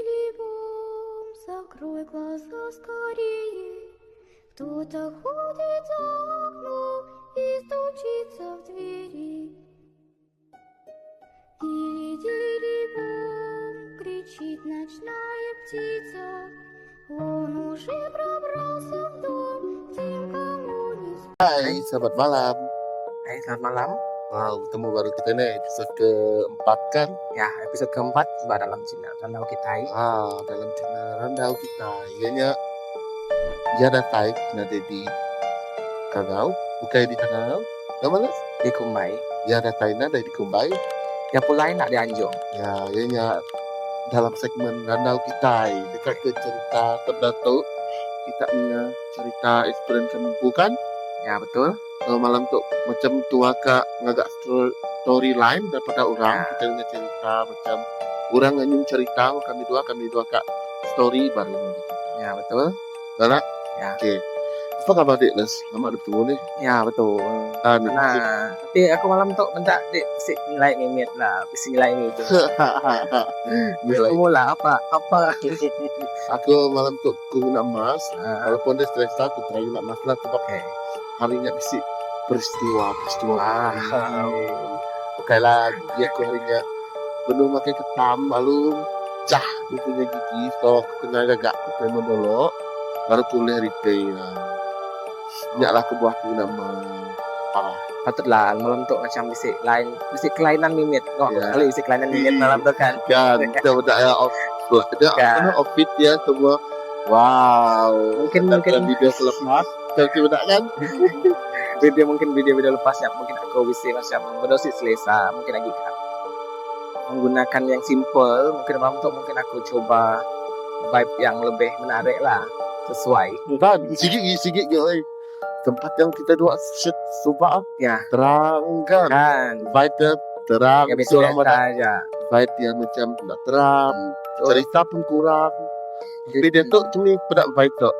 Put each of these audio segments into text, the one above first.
Тили-тили-бом, закрой глаза скорее. Кто-то ходит за окном и стучится в двери. Тили-тили-бом, кричит ночная птица. Он уже пробрался в дом, никому не Hai, selamat malam. Hai, selamat malam. Wow, ketemu baru kita nih episode keempat kan? Ya, episode keempat juga dalam channel Randau Kitai. Dalam channel Randau kita. Ianya Yada Tai nade di Kagau, bukan di Kagau. Namanya Di Kumbai. Yada Tai nade di Kumbai. Ya pulai nak di Anjong. Ya, ianya dalam segmen Randau Kitai dekat ke cerita terdatuk. Kita punya cerita experience kemampu kan? Ya, betul. So, malam tu macam tua kak ngagak storyline daripada orang. Ya. Kita punya cerita macam orang nganyum cerita kami dua kak story baru nanti kita. Ya, betul. Benar? Ya. Okey. Apa khabar Dek Les? Lama ada bertemu ni. Ya, betul. Nah, tapi aku malam tu minta dik si nilai mimit lah, bisi nilai ini tu. Nilai. Mula apa? Aku malam tu aku nak mas. Ah, Walaupun dia stres aku try nak mas lah sebab Okey. harinya bisi peristiwa. Wow. Bukan lagi aku harinya penuh makan ketam lalu cah dia punya gigi so aku kena gagak aku kena dulu baru boleh repair nyaklah ke buah aku nama parah Patutlah malam tu macam bisi kelainan mimit. Kok Ya. kali bisi kelainan mimit malam tu kan. kan kita bedak ya dia Kan. outfit dia semua wow Mungkin video selepas tapi bedak kan video lepas yang mungkin aku bisa macam berdosis selesa, mungkin lagi kan menggunakan yang simple, mungkin malam tu mungkin aku coba vibe yang lebih menarik lah, sesuai. kan sikit je tempat yang kita dua shoot sumpah Ya, terang kan kan. vibe dia terang Ya so biasa mana aja. vibe dia macam tak terang cerita pun kurang tapi dia tu cuma pedak vibe tu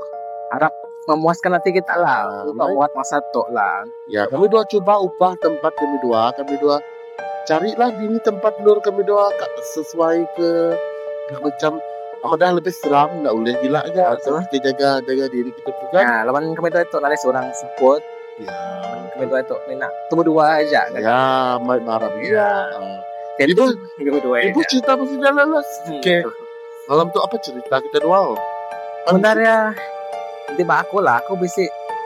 Harap memuaskan hati kita lah, untuk baik. buat masa tu lah. ya kami dua coba ubah tempat kami dua carilah di tempat menurut kami dua sesuai ke macam dah lebih seram tak boleh gila aja Betul. kita jaga diri kita pun kan Ya, lawan kami tu itu ada seorang support, ya kami tu itu ni nak tu berdua aja. Kan? ya main marah Ya. Jadi Ibu berdua ibu aja. cerita pasti jalan lah Okey. Malam tu apa cerita kita dua Sebenarnya tiba aku lah, aku bisa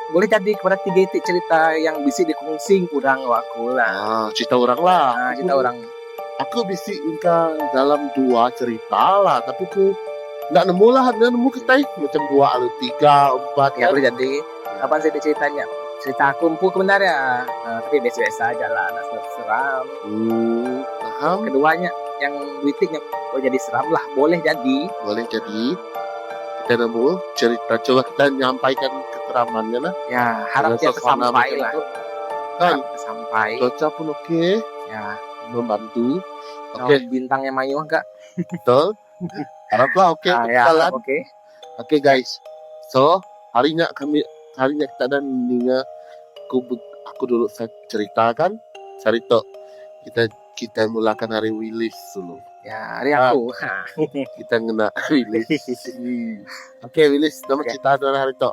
boleh jadi kepada 3 titik cerita yang bisa dikongsi kurang aku lah. cerita orang lah Nah, cerita orang aku bisik engkau dalam 2 cerita lah tapi aku tak nemu lah nemu kita macam 2 atau 3 4 ya boleh jadi. Kapan saya ada ceritanya? Cerita aku empu sebenarnya, tapi biasa-biasa aja lah, nak seram. paham Keduanya yang duitiknya boleh jadi seram lah, boleh jadi. boleh jadi kita nemu cerita coba kita nyampaikan keteramannya lah Ya harap dia suasana sampai macam lah, tu. kan harap sampai. cuaca pun okey Ya, membantu okay. okey Bintangnya mayu enggak? betul haraplah okey Ya, jalan oke. okey guys so harinya kita dan ninga aku dulu saya ceritakan cerita kita mulakan hari Willis dulu Ya, hari aku. kita kena Willis okey Willis nama Okey. cerita adalah hari tu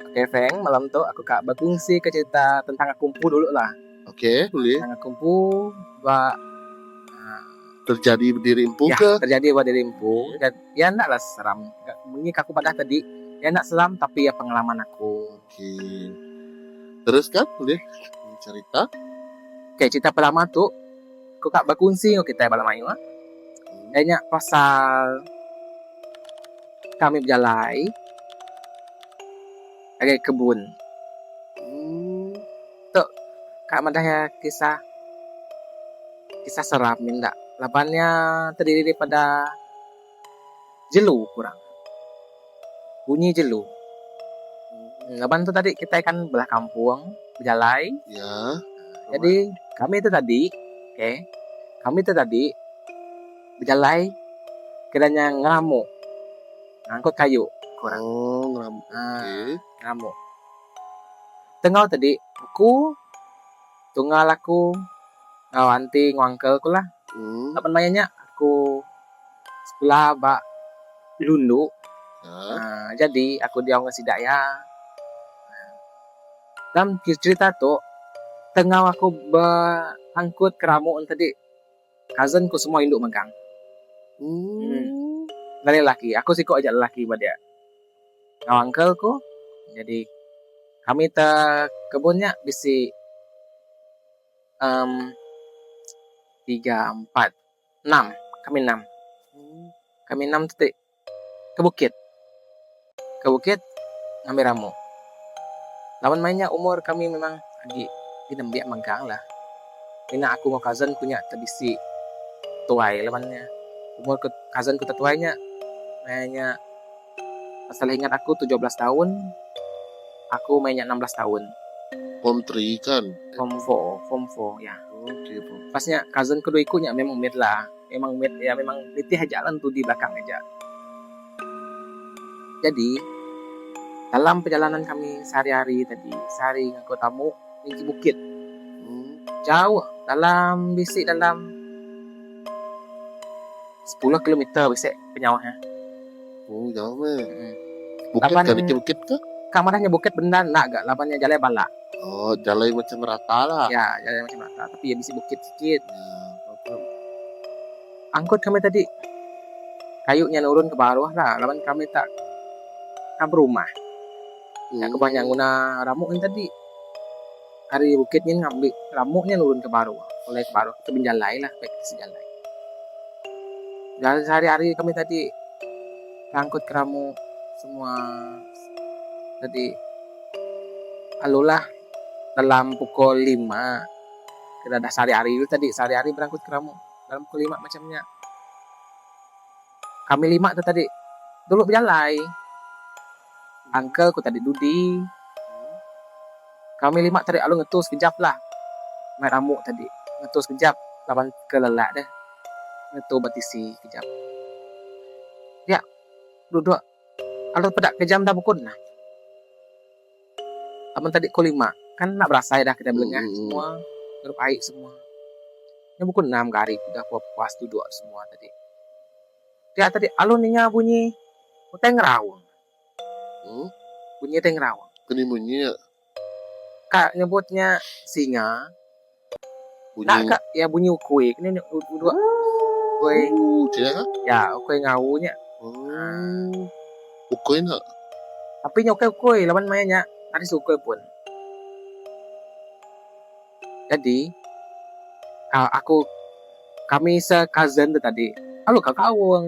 Oke, Feng, malam tu aku kak berkongsi ke cerita tentang aku empu dulu lah. okey boleh Tentang aku empu, bah, terjadi berdiri empu ya, ke terjadi buat diri empu. Dan ya nak lah seram. Bunyi aku pada tadi, ya nak seram tapi ya pengalaman aku. okey terus kan boleh cerita Oke, cerita pertama tu, aku kak berkongsi ke kita malam ayu. Kayaknya pasal kami berjalan agak kebun. Kak madahnya kisah seram minta. Lapannya terdiri daripada jelu kurang. Bunyi jelu. Lapan tu tadi kita kan belah kampung berjalan. ya Jadi kami tu tadi, kami tu tadi berjalan kiranya ngamuk. Ngangkut kayu kurang. ngeram okey Ngamuk. Tengah tadi aku tunggal aku ngawanti ngwangkel aku lah. Apa namanya aku sekolah bak lundu. Ya. Jadi aku dia orang Sidaya. Dalam cerita tu tengah aku berangkut keramuk tadi, cousinku semua induk megang. Dari lelaki, aku sih kok aja lelaki pada dia. Kau uncleku, jadi kami kebunnya bisi 3, 4, 6. Kami 6 tadi ke bukit ngambil ramu. Lawan mainnya umur kami memang lagi dinambiak megang lah. Ini aku mau cousin punya terbisi tuai lawannya. Umur cousin ku tertuainya mainnya asal ingat aku 17 tahun. Aku mainnya 16 tahun. Form 3 kan? Form 4 ya. Okey, Bro. Pasnya cousin kedua ikutnya memang mid lah. Memang mid ya, memang litih aja lah tuh di belakang aja. Jadi dalam perjalanan kami sehari-hari tadi, sehari ngangkut tamu di bukit. Jauh dalam 10 kilometer bisik penyawahnya. Oh, jauh meh. Bukit Lapan- dari ke bukit ke? Kamarnya bukit benda nak gak lapannya jalan balak. Oh, jalan macam rata lah. Ya, jalan macam rata tapi ya bisa bukit sikit. Ya, apa? Angkut kami tadi kayunya nurun ke bawah lah. Lawan kami tak rumah. Ya kebanyakan guna ramuk ini tadi. Hari bukitnya ngambil ramuknya nurun ke bawah. Oleh ke bawah ke benjalai lah, baik ke sejalai. Dan sehari-hari kami tadi angkut ke ramuk semua tadi alulah dalam pukul 5 kita dah sehari-hari itu tadi sehari-hari berangkut ke ramuk dalam pukul 5 macamnya kami 5 tu tadi dulu berjalai uncle ku tadi dudi kami 5 tadi alu ngetus kejap lah main ramuk tadi ngetus kejap lawan kelelak dah ngetus batisi kejap ya duduk alu pedak kejam dah pukul nah abang tadi pukul 5 kan nak berasa dah kita belengah semua grup air semua ini pukul 6 kali udah puas duduk semua tadi dia tadi aluninya bunyi tengrawang bunyi tengrawang Kini bunyi ya. kak nyebutnya singa Bunyi. nak kak ya bunyi ukui ini dua ukui Tidak kan? ya ukui ngawunya Ukui nak? tapi nyokai ukui lawan mainnya tadi sukui pun jadi kami se-cousin tu tadi halo kakawang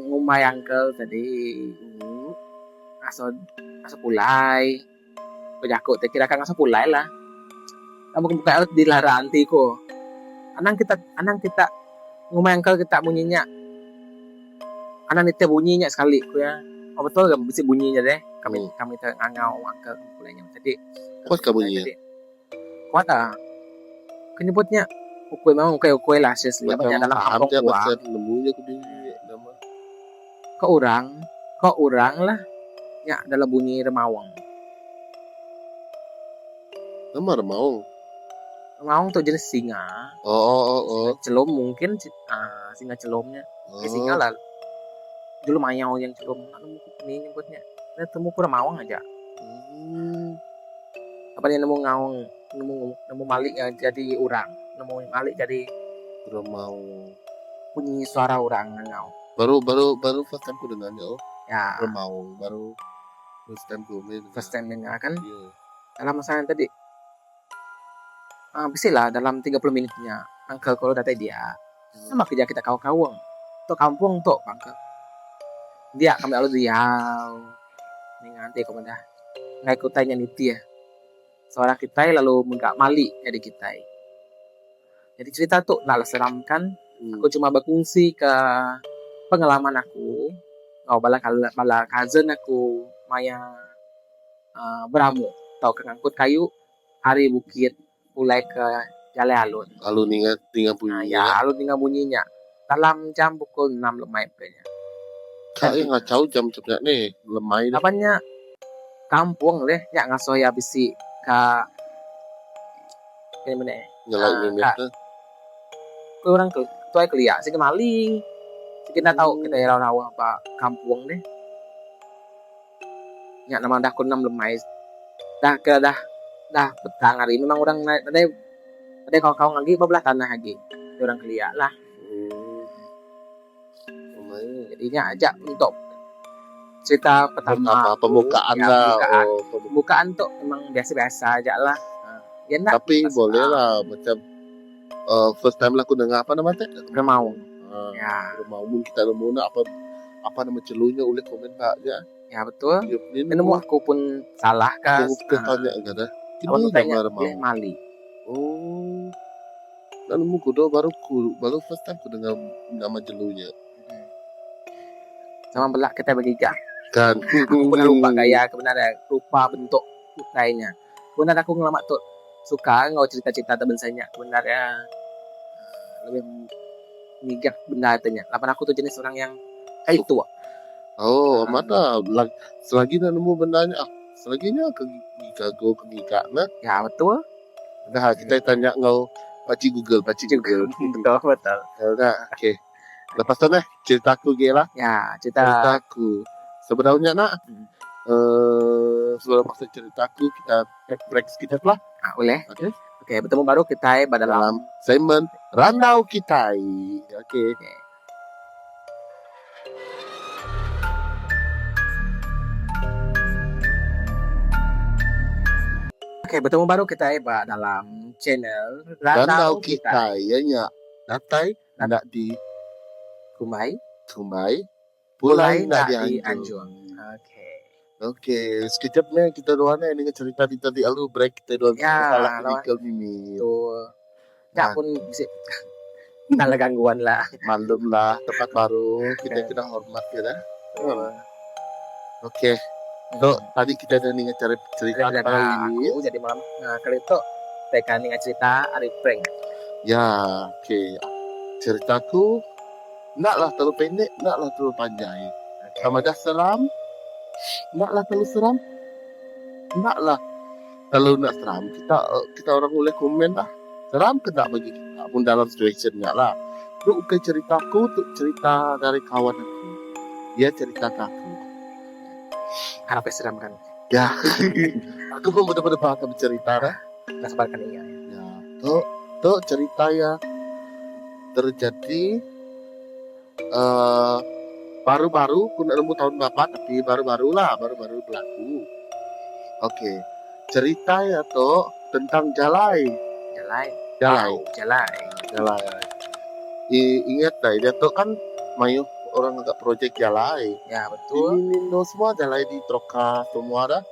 ngumai uncle tadi aso pulai pejakut tak kira kan aso pulai lah kamu buka alat di lara anti ko anang kita ngumai uncle kita bunyinya anang itu bunyinya sekali ko ya betul gak bisa bunyinya deh kami terangau uncle pulainya tadi Kuat kah bunyinya? kuat kenyebutnya ukui memang ukui lah sih banyak dalam kampung gua lembunya aku di nama. kok orang lah ya dalam bunyi remawang Remawang tuh jenis singa oh celom mungkin singa celomnya singa lah dulu mayau yang celom ini nyebutnya temu remawang aja apa dia nemu ngawang nemu malik jadi orang nemu malik jadi remawang bunyi suara orang ngau baru first time ku dengarnya ya remawang baru first time dengar kan yeah. dalam masa tadi bisa lah dalam 30 menitnya uncle kalau datang dia sama kerja kita kawang tuh kampung tuh bangka dia kami lalu dia ini nanti kamu dah nggak ikut tanya niti ya suara kita lalu enggak mali jadi kita jadi cerita tuh nak seramkan aku cuma berfungsi ke pengalaman aku bala cousin aku maya beramu atau ngangkut kayu hari bukit mulai ke jalan alun ingat bunyinya ya alun ingat bunyinya dalam jam pukul 6 lemai punya kak nggak tahu jam sebenarnya nih lemai apanya kampung deh ya ngaso ya bisi ka ini mana nyalain minyak orang tuai kelia sih maling Kita tahu kita rawa apa kampung deh. Nyak nama dah kunam lemai. Dah petang hari memang orang naik ada kawan-kawan lagi bebelah tanah lagi. Orang keliak lah. Jadinya ajak untuk cerita pertama pembukaan ya, lah. Pembukaan tuh memang biasa-biasa aja lah. Ya, Tapi boleh lah macam first time lah aku dengar apa nama teh? Remau. Ya. Remau pun kita nemu nak apa nama celunya oleh komen tak aja. Ya betul. Ini Nemu aku pun salah kan. Aku tanya enggak dah. Aku Ini tanya nama Remau. Mali. Oh. Dan nemu kudo baru first time aku dengar nama celunya. Sama belak kita bergigah. Kan. Aku pernah lupa gaya kebenaran rupa bentuk lainnya. Kebenaran aku ngelamat tuh suka ngau cerita-cerita terbensanya kebenarannya lebih migah benda tanya. Lapan aku tuh jenis orang yang tua. Oh, mana selagi nak nemu bendanya selaginya ke gigak nah. Ya betul. Dah kita tanya ngau Pakcik Google. Betul. Ya udah, okey. Lepas tu ceritaku ge lah. Ya, ceritaku. Sebenarnya nak sebelum masuk ceritaku kita break sedikit lah. Boleh. Okey. Oke, bertemu baru kita dalam segmen Randau Kitai. Okey. Oke, bertemu baru kita dalam channel Randau Kitai. Ya nya. Datai nak di Kumbai, pulai nak di di Anjung. Okey, sekejap ni kita dua ni dengan cerita tadi alu break kita dua Ya, medical ini. Tuh. Ya pun bisa ada gangguan lah. Maklum lah, tempat baru kita kena hormat ya dah. Okey. So, tadi kita dah dengan cerita kali ini. Jadi malam kali itu tekan dengan cerita Ari Prank. Ya, okey. Ceritaku naklah terlalu pendek, naklah terlalu panjang. Sama dah seram, naklah terlalu seram, naklah terlalu nak seram. Kita orang boleh komen lah. Seram ke tak bagi kita pun dalam situationnya lah. Itu bukan ceritaku, itu cerita dari kawan aku. Dia cerita ke aku. Harap seram kan? Ya, aku pun benar-benar bahagia bercerita lah. Nggak sabarkan iya. Ya, itu cerita ya terjadi baru-baru aku nak nemu tahun berapa tapi baru-baru berlaku. Okey. Cerita ya tu tentang Jalai. Ingat tak dia tu kan mayu orang agak projek Jalai. Ya betul. Ini semua Jalai di Troka semua dah.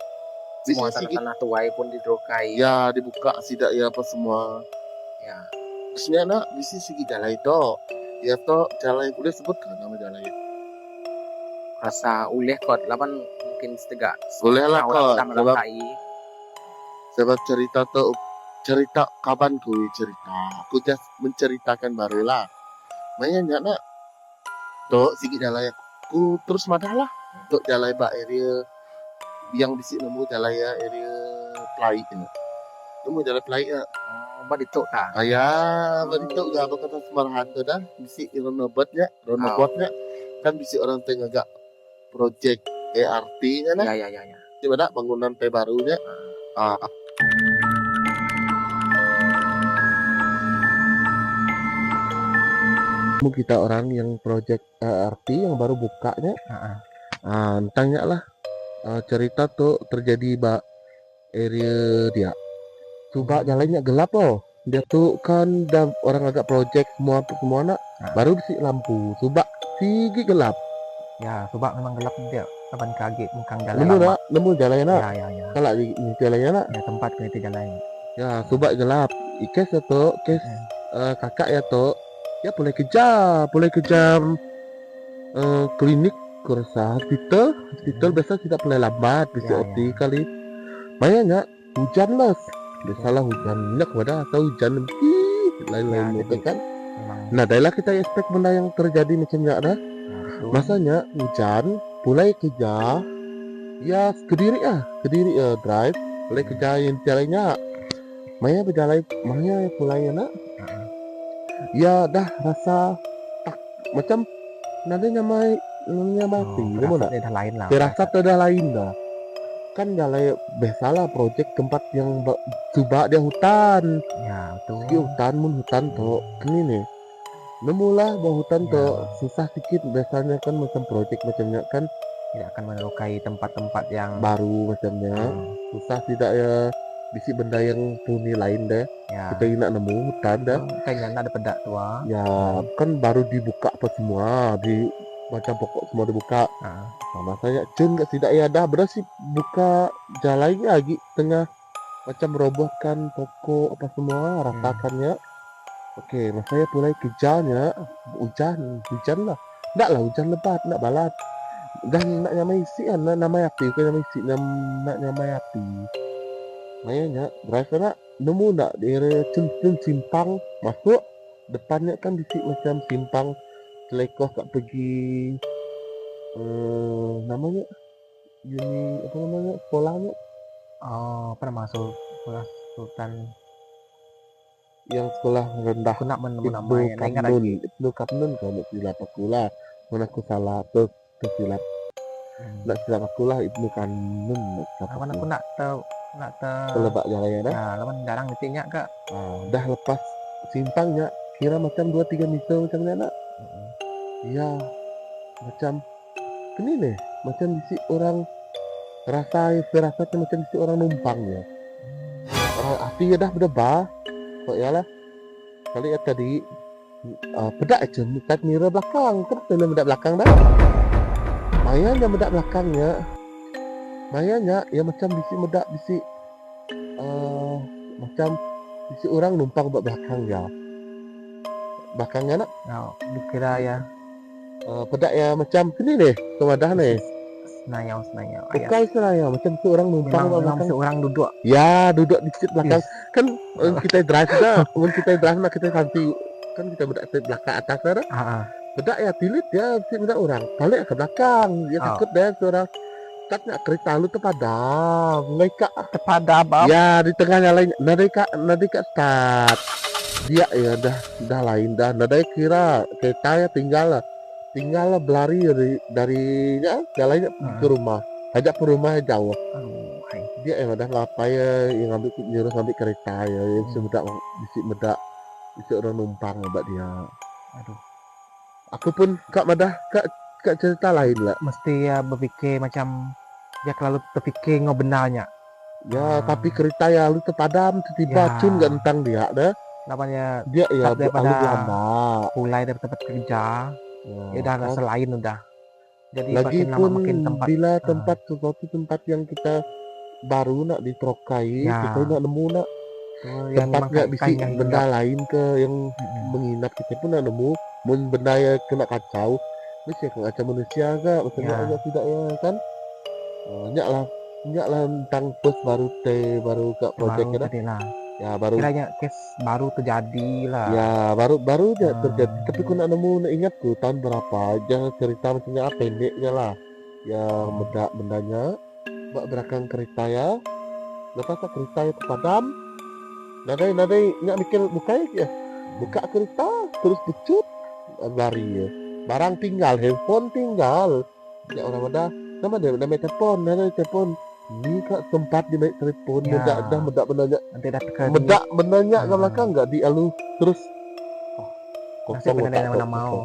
Semua tanah tuai pun didrokai. Ya dibuka sidak ya apa semua. Ya. Sebenarnya nak bisi segi Jalai tu. Ya tu Jalai boleh sebutkan nama Jalai. Rasa uleh kot lapan mungkin setegak. Boleh lah kot. Sebab cerita kapan ku cerita. Aku just menceritakan barulah. Makanya nak tu segi Jalai aku terus madah lah. Untuk Jalai ba area yang bisi nemu Jalai area Pelai ni. Nemu Jalai Pelai ya. Baditok tak? Ayah, baditok gak apa kata semarahan tu dah. Bisi ronobotnya kan bisi orang tengah agak projek ERT nya nah. Ya. Coba nak bangunan P barunya. Kita orang yang projek ERT yang baru bukanya. Tanya lah cerita tuh terjadi area dia. Coba jalannya gelap loh. Dia tuh kan orang agak projek semua nak baru bisi lampu. Coba sigi gelap. Ya, coba memang gelap dia. Kapan kaget mungkang jalan. Nemu jalan nak. Ya. Kalau di jalannya nak. Ya tempat itu jalan. Ya, coba gelap. Ikes atau kakak ya tuh. Ya boleh kejar klinik kurasa hospital biasa tidak boleh lambat bisa OT kali. Makanya hujan lah. Biasalah hujan minyak wadah atau hujan lain-lain itu kan. Nah, dahlah kita expect benda yang terjadi macamnya dah. Masanya hujan mulai kejar ya kediri drive mulai kejar yang jalannya. Maya berjalan mulai nak. Ya dah rasa macam Nanti nyamai mati, kamu nak? Firasatnya dah lain lah. Firasat ada lain dah. Kan galai biasalah project tempat yang coba dia hutan. Ya, betul. Segi hutan mun hutan tuh ini nih. Nemulah bahwa hutan Ya. tuh susah sedikit biasanya kan macam project macamnya kan Tidak akan melukai tempat-tempat yang baru macamnya. Susah tidak ya bisi benda yang puni lain deh. ya. Kita nak nemu hutan dah. Kayaknya ada pedak tua. Ya kan baru dibuka apa semua di macam pokok semua dibuka. Nah, Sama saya cun gak tidak ya dah berarti buka jalan lagi tengah macam robohkan pokok apa semua ratakannya. Oke, mas saya mulai kejarnya hujan lah. Ndak lah hujan lebat, ndak balat. Dan nak nyamai isi kan, nama api kan nyamai isi nak nyamai api. Makanya berasa nak nemu ndak di area cun simpang masuk depannya kan di macam simpang Selekoh kak pergi namanya apa namanya sekolahnya pernah masuk sekolah Sultan. yang sekolah rendah Aku nak menemu Ibnu namanya. Nah, ingat Kamnun lagi. Ibnu Kamnun kalau silap aku lah mana aku salah tuh silap nak silap aku lah Ibnu Kamnun Awan aku nak tahu kelebak jalan ya dah Nah, lawan jarang detiknya kak. dah lepas simpangnya kira macam 2-3 meter macam mana nak iya macam ini nih macam isi orang firasatnya macam isi orang numpang ya api ya dah berdebar kok ya lah kali ya tadi bedak aja dekat mirror belakang kan film bedak belakang dah mayanya bedak belakangnya mayanya ya macam bisi bedak bisi macam bisi orang numpang buat belakang ya belakangnya nak Nah, dikira ya bedak ya macam ini nih kewadah nih senayau. bukan istilahnya macam tu orang numpang buat Memang belakang seorang duduk. ya duduk di seat belakang Yes. kan kita drive dah when kita drive nak kita nanti kan kita bedak seat belakang atas dah bedak ya tilit ya seat bedak orang balik ke belakang dia takut deh seorang katnya kereta lu terpadam mereka Terpadam. ya di tengahnya lain nadika start dia ya dah lain dah nadai kira kereta ya tinggal lah berlari dari jalannya ke rumah ajak ke rumah jauh Aduh, hai. dia yang udah ngapain ya yang nyuruh ngambil kereta ya yang medak bisi orang numpang mbak dia Aduh, aku pun kak kak cerita lain lah mesti ya berpikir macam dia selalu terfikir benarnya. ya tapi kereta ya lu terpadam tiba-tiba Ya. cun gak tentang dia dah Namanya dia ya daripada- alu Belanda mulai dari tempat kerja, ya udah kan. rasa lain udah. Jadi Lagi makin lama pun makin tempat. bila suatu tempat yang kita baru nak diterokai Ya. kita nak nemu nak yang tempat memang nggak bisa kayak benda lain ke yang Mm-mm. menginap kita pun nak nemu mun benda yang kena kacau mesti kena kacau manusia agak macam Ya. agak tidak ya kan nyak lah tentang post baru kak project baru dah tadi lah. ya baru Kiranya case baru terjadi lah. ya baru dia Hmm. terjadi tapi aku nak nemu nak ingat ku tahun berapa aja cerita macamnya apa pendeknya lah yang bendanya bak belakang kereta ya lepas tak kereta ya terpadam nadai nyak mikir buka kereta terus pecut lari ya barang tinggal handphone tinggal ya orang ada nama telepon ini kak sempat di mic telepon Ya. medak bendanya Nanti dah tekan. medak bendanya ke Hmm. belakang nggak dialu terus Nasib otak benar yang mana kosong. mau.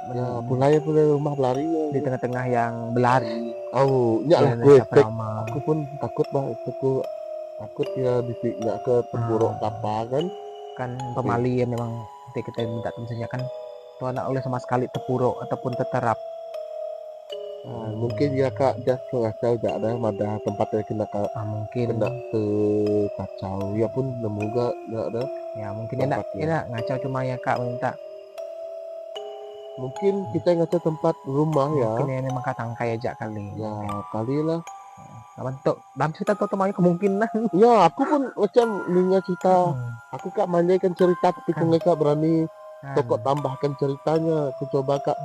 Ya, mulai rumah berlari ya. Di tengah-tengah yang berlari. Oh, nyak lah Dia gue. siapa nama. Aku pun takut bah, aku takut ya bisa nggak ke terburuk apa kan. Kan pemali yang memang kita minta misalnya kan tuh anak oleh sama sekali terpuruk ataupun terterap. Mungkin ya kak just kacau gak ada tempat yang Mungkin kena kacau ya pun nemu gak ada ya mungkin enak tempatnya. ngacau cuma ya kak minta mungkin kita ngacau tempat rumah ya mungkin ya memang katang kayak aja kali ya kali lah untuk dalam cerita tuh temannya kemungkinan ya aku pun macam ninga cerita aku kak manjaikan cerita tapi Kan. kak berani Kan. toko tambahkan ceritanya aku coba kak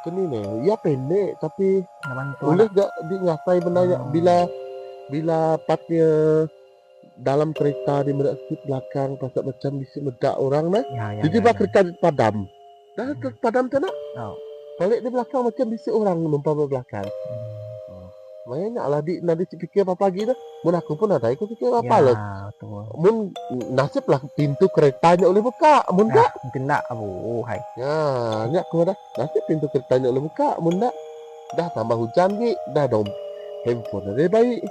ini nih ya pendek tapi Naman tuh boleh gak ngasai benanya bila patnya dalam kereta di medak seat belakang pasal macam bisa medak orang nah ya jadi bah kereta padam dah padam tu nak Balik di belakang macam bisa orang numpang di belakang. Makanya lah nanti pikir apa lagi dah. Mun aku pun ada aku pikir apa lah. betul. Mun nasib lah pintu keretanya oleh buka. Mun Nah, tak, mungkin tak abu, hai. ya nyak aku dah. Nasib pintu keretanya oleh buka. Mun tak, dah tambah hujan ni, dah dong handphone ada baik.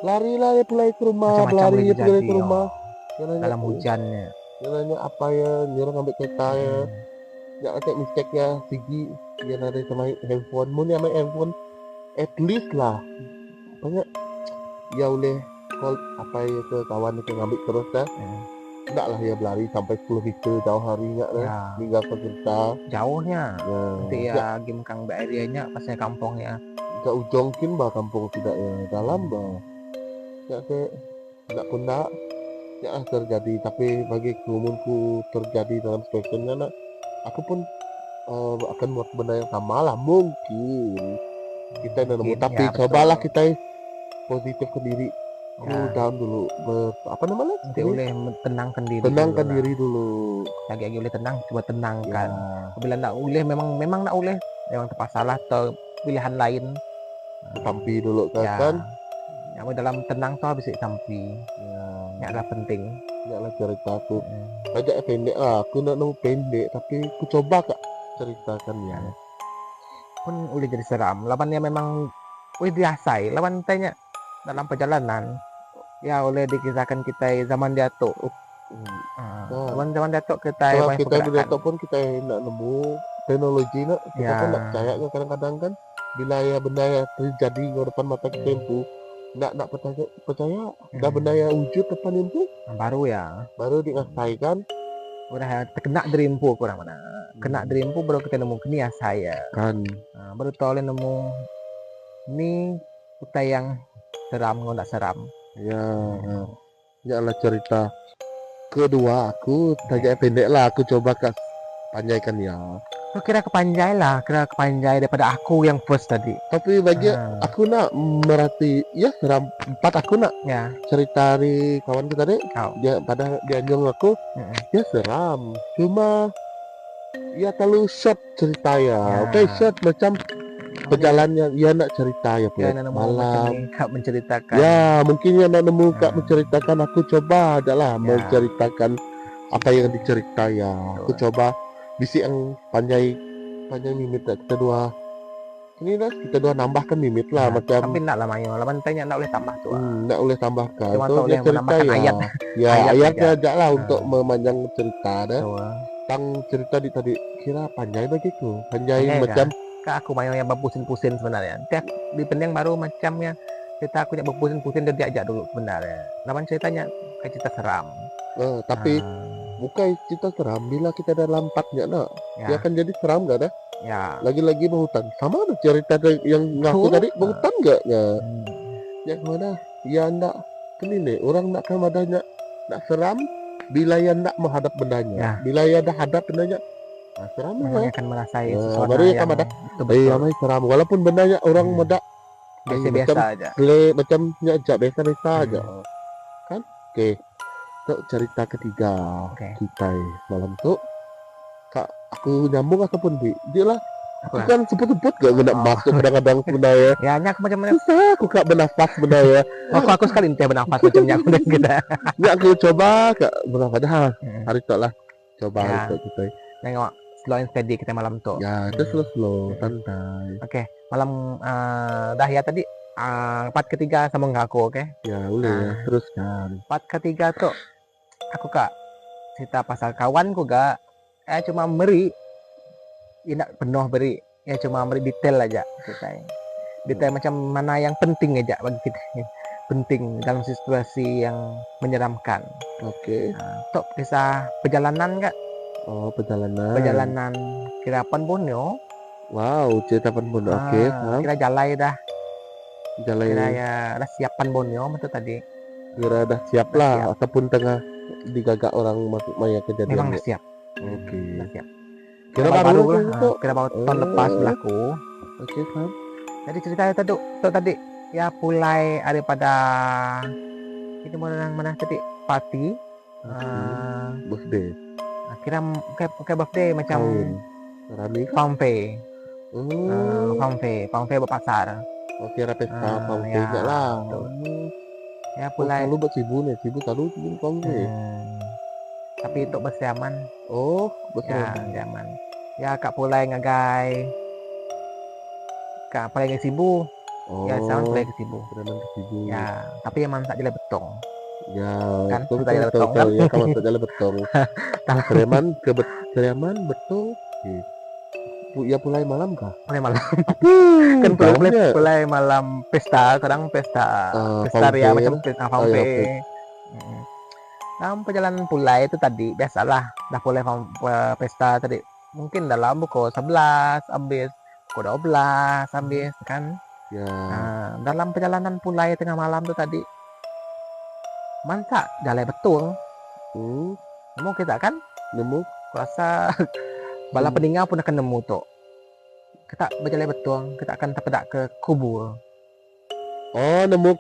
Lari pulai ke rumah, Macam-macam boleh lari pulai jadi, ke rumah. oh, Yang nanya, dalam hujannya. yang nanya apa ya, nyuruh ambil kereta ya. Nyak cek misteknya sigi, dia ada sama handphone. Mun yang main handphone, at least lah. Banyak ya oleh call apa ya ke kawan itu ngambil terus dah. Enggak lah ya berlari sampai 10 meter jauh harinya dah. Ya, Tinggal ke kereta. jauhnya. Ya, Nanti ya game kang area-nya pasnya kampungnya. ke ujung kin bah kampung tidak ya dalam bah. Ya ke tidak pun tak. Ya terjadi tapi bagi kelumunku terjadi dalam situationnya nak. Aku pun akan buat benda yang sama lah mungkin kita nemu Mungkin, tapi ya, betul. cobalah kita positif ke diri cool Ya. down dulu apa namanya Nanti boleh tenangkan diri. tenangkan dulu lah. diri dulu Lagi boleh tenang, coba tenangkan. ya Apabila nak boleh memang nak boleh, memang terpaksa lah atau pilihan lain. tampi dulu Ya. kan Yang dalam tenang tuh bisa tampi. ya Yang adalah penting. ya lah cerita aku ajak pendek lah aku nak nemu pendek tapi aku coba kak ceritakan ya Pun boleh jadi seram. Lawannya memang boleh diasai. Lawan tanya dalam perjalanan. Ya boleh dikisahkan kita zaman Datuk. Zaman Datuk kita kalau banyak kita di pergerakan. laptop pun kita nak nemu teknologi nak kita Ya. kan nak percaya kan kadang-kadang kan bila ya benda yang terjadi di depan mata kita itu nak percaya dah benda yang wujud depan itu Baru ya. baru diasaikan Udah terkena dreamku kurang mana. Kena dreamku baru kita nemu kini ya saya. kan Baru tahu oleh nemu ini kita yang seram nggak seram. ya ya lah cerita kedua aku tanya pendek lah aku coba kak panjaikan ya Aku kira kepanjai daripada aku yang first tadi. tapi bagi aku nak merhati ya seram 4 aku nak Ya, cerita dari kawan kita deh kau. dia pada dia nyong aku ya seram cuma ya terlalu short cerita ya oke short macam perjalanannya ya nak cerita ya Ya, Pet. nemu malam macam ni kak menceritakan. ya mungkin yang nak nemu kak menceritakan aku coba adalah Ya. menceritakan apa yang dicerita ya aku coba bisik yang panjang mimit lah. Kita dua ini lah kita dua nambahkan mimit lah macam Tapi nak lah mayo. Lawan tanya nak boleh tambah tu. nak boleh tambahkan Cuma so tak boleh dia cerita menambahkan ya ayat. ya Ayat ayatnya saja. aja lah untuk memanjang cerita dah Tu. tentang cerita di tadi kira panjang bagiku panjang Panjang macam Kak aku mayo yang berpusing-pusing sebenarnya. Tiap di penting baru macamnya cerita aku yang berpusing-pusing dan diajak dulu sebenarnya. Lawan ceritanya kayak cerita seram. tapi bukan cerita seram bila kita dalam empatnya nak dia akan jadi seram gak dah ya. lagi-lagi berhutan sama ada cerita yang ngaku tadi berhutan gak ya yang mana ya ndak ini orang nak kan adanya nak seram bila ya ndak menghadap bendanya bila ya dah hadap bendanya seram Memang ya akan merasai Ya, sesuatu baru ya yang sama dah. betul-betul Ramai seram walaupun bendanya orang medak biasa-biasa aja. macam aja biasa-biasa aja kan oke untuk cerita ketiga kita malam tu kak aku nyambung ataupun dia lah aku kan sebut-sebut gak kena masuk kadang-kadang sebenarnya ya nyak macam mana susah aku kak bernafas sebenarnya aku sekali entah bernafas macamnya aku dan kita ya aku coba kak bernafas dah hari tu lah coba hari tu kita tengok slow and steady kita malam tu ya itu slow santai oke malam dah ya tadi part ketiga sama nggak aku oke ya boleh ya teruskan part ketiga tuh aku kak cerita pasal kawanku gak cuma beri tidak penuh beri ya cuma beri detail aja ceritanya detail macam mana yang penting aja bagi kita penting dalam situasi yang menyeramkan untuk kisah perjalanan kak perjalanan kira Borneo wow cerita Borneo kira jalai dah jalai kira ya dah siapan Borneo betul tadi kira dah siap lah ataupun tengah digagak orang masuk maya kejadian memang siap dah siap kira baru tahun lepas berlaku kan jadi ceritanya tadi ya mulai daripada itu mana tadi party birthday kira kayak birthday macam Rame kan? Pampe. Oh, Pampe berpasar. oke pesta pampe Ya, enggak lah. betul. Ya Oh, pulai. selalu buat Cebu nih, Cebu selalu bikin pampe. Tapi untuk bersiaman, Oh, ya betul. zaman. Ya kak pulai ngagai. Kak pulai ke Sibu. Ya sama Oh, pulai ke Sibu. preman ke Cebu. Ya, tapi yang mantak jalan betong. Ya, Kan, betul sudah betul jalan betul, betong betul. kan? Ya, kamu jalan betul. Preman ke preman betul. Ya mulai malam kah? Mulai malam. Kan pulai Jauhnya. malam pesta, kadang pesta ria Vampir. macam pesta Oh ya, oke. Mm. Dalam perjalanan pulai itu tadi biasalah dah pulai pesta tadi mungkin dalam pukul 11 habis pukul 12 habis kan. Ya. Nah, dalam perjalanan pulai tengah malam itu tadi mansak jalan betul nemu kita kan Nemu. kuasa bala peninggal pun akan nemu tuh kita berjalan betul kita akan terpedak ke kubur. Oh, nemu.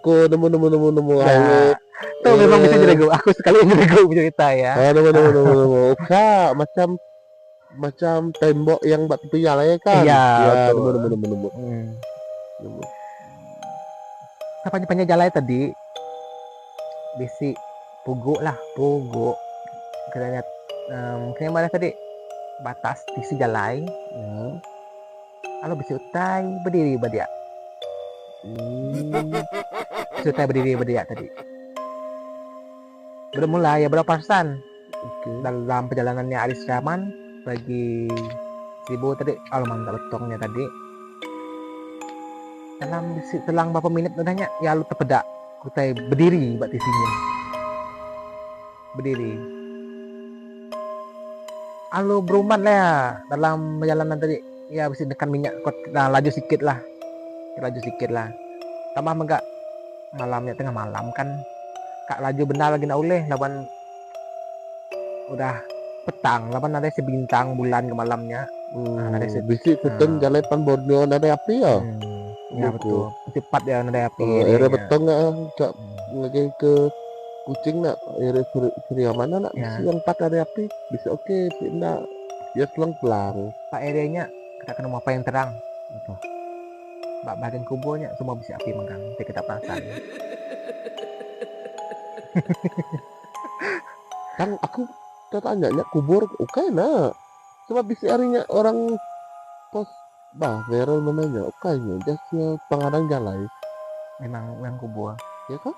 Ya, itu memang bisa jadi aku sekali ini gue cerita ya. Oh, nemu. Kak, macam tembok yang buat tepi jalan ya kan? Iya, Ya, betul. nemu. Nemu. Sampai jalan tadi bisi puguk katanya mungkin mana tadi batas di jalan Ya. kalau bisi utai berdiri berdia bisi utai berdiri berdia tadi belum mulai ya berapa persen dalam perjalanannya Aris Rahman bagi Sibu tadi mantap betongnya tadi dalam bisi telang berapa menit udahnya ya lu terpedak utai berdiri buat di sini berdiri Halo berumat lah ya dalam perjalanan tadi ya bisa tekan minyak laju sedikit lah tambah enggak malamnya tengah malam kan kak laju benar lagi nak uleh lawan udah petang lawan ada sebintang bulan ke malamnya ada bisi teteng jalan pan Borneo ada api ya. Ya betul cepat ya ada api Ere betong nggak lagi ke kucing nak ere surya mana nak bisi yang 4 ada api bisa oke pindah ya pelang pak areanya kita kena apa yang terang apa bagian kuburnya semua bisa api megang kita pasang kan aku tanya kubur oke nak cuma bisa harinya orang pos viral mananya oke nya jasnya pengadang jalan memang kubur ya kan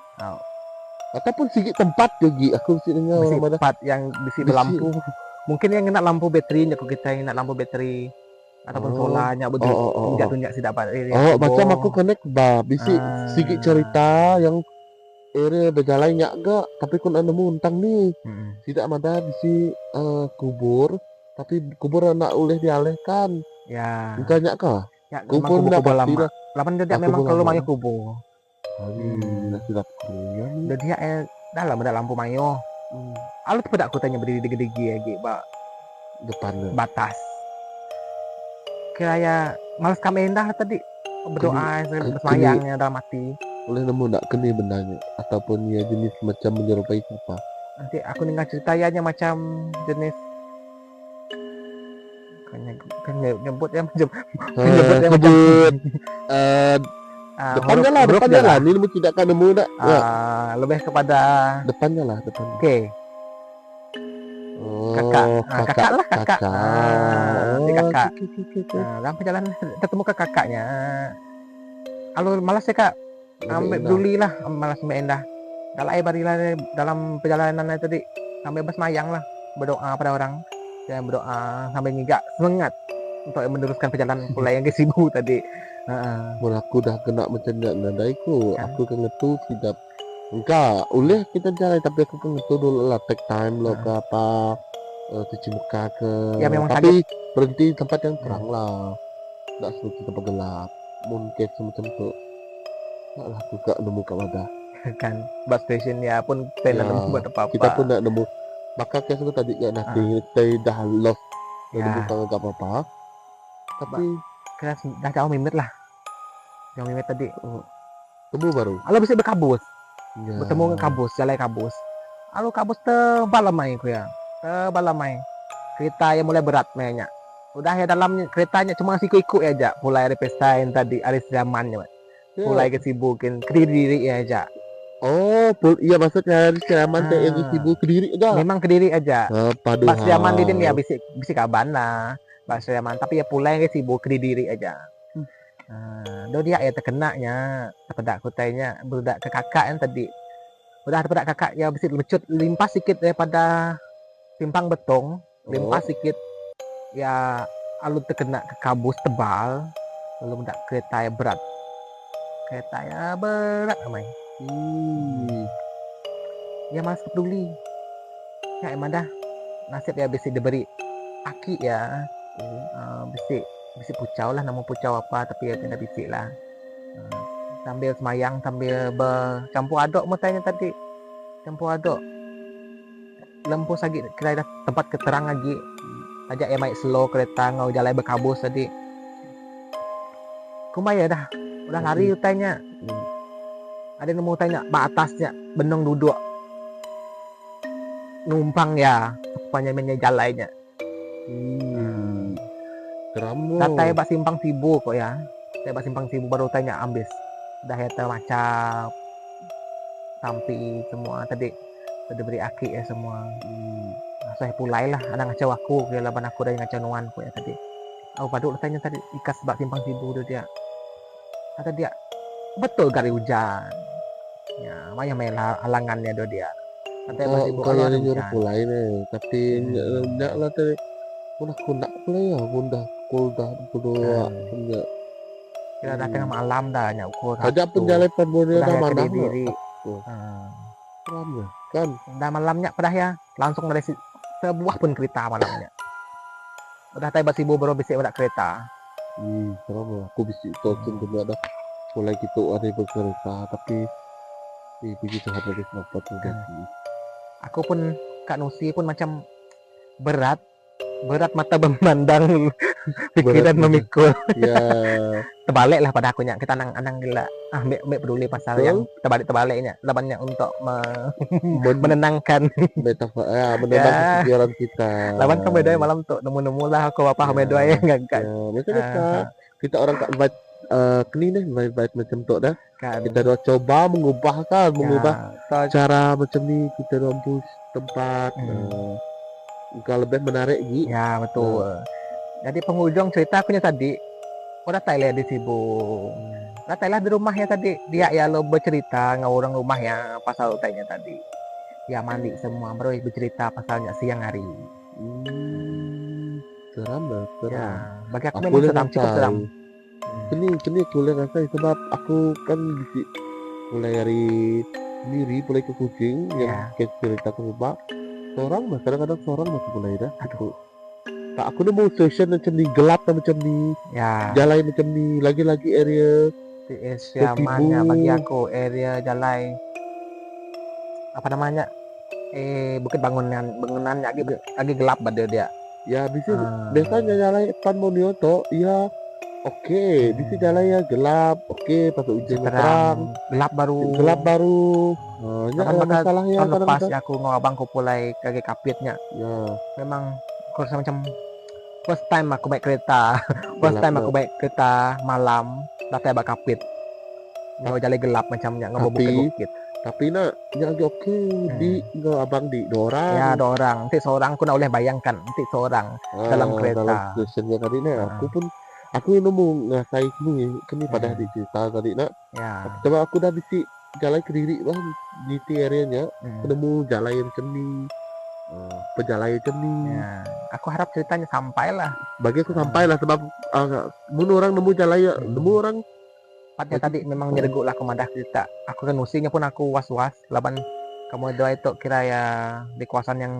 ataupun sedikit tempat juga aku sini tempat yang bisi berlampu mungkin yang nak lampu baterinya kalau kita yang nak lampu bateri ataupun solarnya tunjak tidak dapat macam aku connect bisi sedikit cerita yang berjalan enggak tapi kun nemu untang nih tidak ada bisi kubur tapi kubur nak oleh dialihkan ya bukannya kah ya, kubur lama lapan dia memang kalau mayo kubur sudah dia dalam ada lampu mayo alut pada aku tanya berdiri degi lagi depan batas kayak malas kami indah tadi berdoa semayangnya dalam hati boleh nemu nak keni benarnya ataupun ya jenis macam menyerupai apa nanti aku dengar ceritanya macam jenis kan nyebut ya macam depannya lah ini tidak akan nemu nak lebih kepada depannya lah oke kakak lah dalam perjalanan ketemu ke kakaknya halo malas ya kak ambil peduli lah malas Mbak Endah kalau barilah dalam perjalanan tadi sampai bersemayang lah berdoa pada orang dan berdoa sampai ngigak semangat untuk meneruskan perjalanan pulai yang ke Sibu tadi aku dah kena macam nadaiku aku kan ngetu tidak enggak oleh kita jalan tapi aku kan ngetu dulu lah take time lo ke apa cuci muka ke ya, memang tapi berhenti tempat yang terang lah tidak seperti tempat gelap mungkin semacam itu lah aku gak nemu ke wadah kan bus station ya pun saya nemu buat apa-apa kita pun gak nemu maka kayak seperti tadi gak nanti kita dah lost nemu gak apa-apa tapi kita dah jauh mimit tadi temu baru halo bisa berkabus bertemu kabus jalan kabus halo kabus tebalamai ku ya tebalamai cerita yang mulai berat mainnya Udah ya dalam keretanya cuma ikut-ikut aja. Mulai dari pesta yang tadi Aris zamannya. Ya. Mulai kesibukin Kediri aja. Oh, iya maksudnya hari Siraman teh yang sibuk Kediri aja. Memang Kediri aja. Paduh. Bas zaman didin ya bisik kaban lah. Bas zaman tapi ya pulai sibuk Kediri aja. Do dia ya terkenanya. Terpedak kutainya berudak ke kakak yang tadi. Udah terpedak kakak ya bisik lecut limpas sedikit daripada simpang betong. Limpas sedikit ya alun terkena ke kabus tebal. Lalu mendak kereta ya berat. Kereta ya berat amai. Ya mas peduli ya emang dah nasib ya bisa diberi aki ya bisa pucau lah nama pucau apa tapi ya tidak bisik lah sambil semayang sambil bercampur aduk matanya tadi campur aduk lempu lagi kira tempat keterang lagi ajak ya main slow kereta ngau jalan berkabus tadi kumaya dah udah lari utainya ada nemu tanya bak atasnya benong duduk numpang ya rupanya jalannya Keram datanya bak simpang sibu kok ya saya bak simpang sibu baru tanya ambis udah ya termacap sampai semua tadi udah beri aki ya semua saya pulai lah ada ngacau aku ya laban aku dari ngacau nuan kok ya tadi aku paduk tanya tadi ikas bak simpang sibu dia kata dia betul gari hujan ya maya main halangannya do dia kalau ada nyuruh pulai nih tapi enggak lah tadi udah kunak pulai ya bunda kuldah berdua enggak kira datang malam dah nya ukur ada penjalai perbonia dah mana diri malamnya kan dah malamnya pada ya langsung dari sebuah pun kereta malamnya udah tiba sibu baru bisa udah kereta serem aku bisa tolong juga ada mulai gitu ada berkereta tapi begitu habis dapat aku pun Kak Nusi pun macam berat mata memandang pikiran memikul ya terbalik lah pada aku nya kita anang gila mbak peduli pasal yang terbaliknya labannya untuk menenangkan menenangkan pikiran kita lawan kamu doa malam tuh nemu lah aku apa kamu doa yang enggak macam kita orang tak baik kini nih baik macam tu dah kan. Kita dah coba mengubah cara macam ni kita rampu tempat kalau lebih menarik gitu ya betul jadi penghujung cerita aku tadi udah Thailand di sibuk udah Thailand di rumahnya tadi dia ya lo bercerita ngawurang rumahnya pasal tanya tadi ya mandi semua baru bercerita pasalnya siang hari seram ya bagi aku memang cukup seram Kini boleh rasa sebab aku kan mulai dari sendiri mulai ke kucing yang kayak cerita ke rumah seorang kadang-kadang seorang masih mulai dah tak aku nemu session macam ni gelap macam ni jalan macam ni lagi-lagi area siamannya bagi aku area jalan apa namanya bukit bangunannya lagi gelap pada dia ya bisa biasanya jalan depan Monioto ya oke, di sini jalan ya gelap. Oke, pakai hujan terang. Gelap baru. Ada masalahnya tahun lepas ya aku ngabangku pulai kage kapitnya. Ya. Memang aku rasa macam first time aku baik kereta. Aku baik kereta malam, datang bak kapit. Kalau jalan gelap macamnya bukit. Tapi nak yang oke di abang di dua orang. Ya, dua orang. Nanti seorang aku nak boleh bayangkan, nanti seorang dalam kereta. Dalam stasiunnya tadi ni aku nemu ngasai kini pada hari cerita tadi nak. Ya. Coba aku dah bisi jalan ke diri bang di areanya, nemu jalan yang ceni, pejalan yang ceni. Ya. Aku harap ceritanya sampai lah. Bagi aku sampai lah sebab orang nemu jalan ya, nemu orang. Tempatnya tadi memang nyerguk lah kemadah cerita. Aku kan musinya pun aku was-was. Laban kamu doa itu kira ya di kawasan yang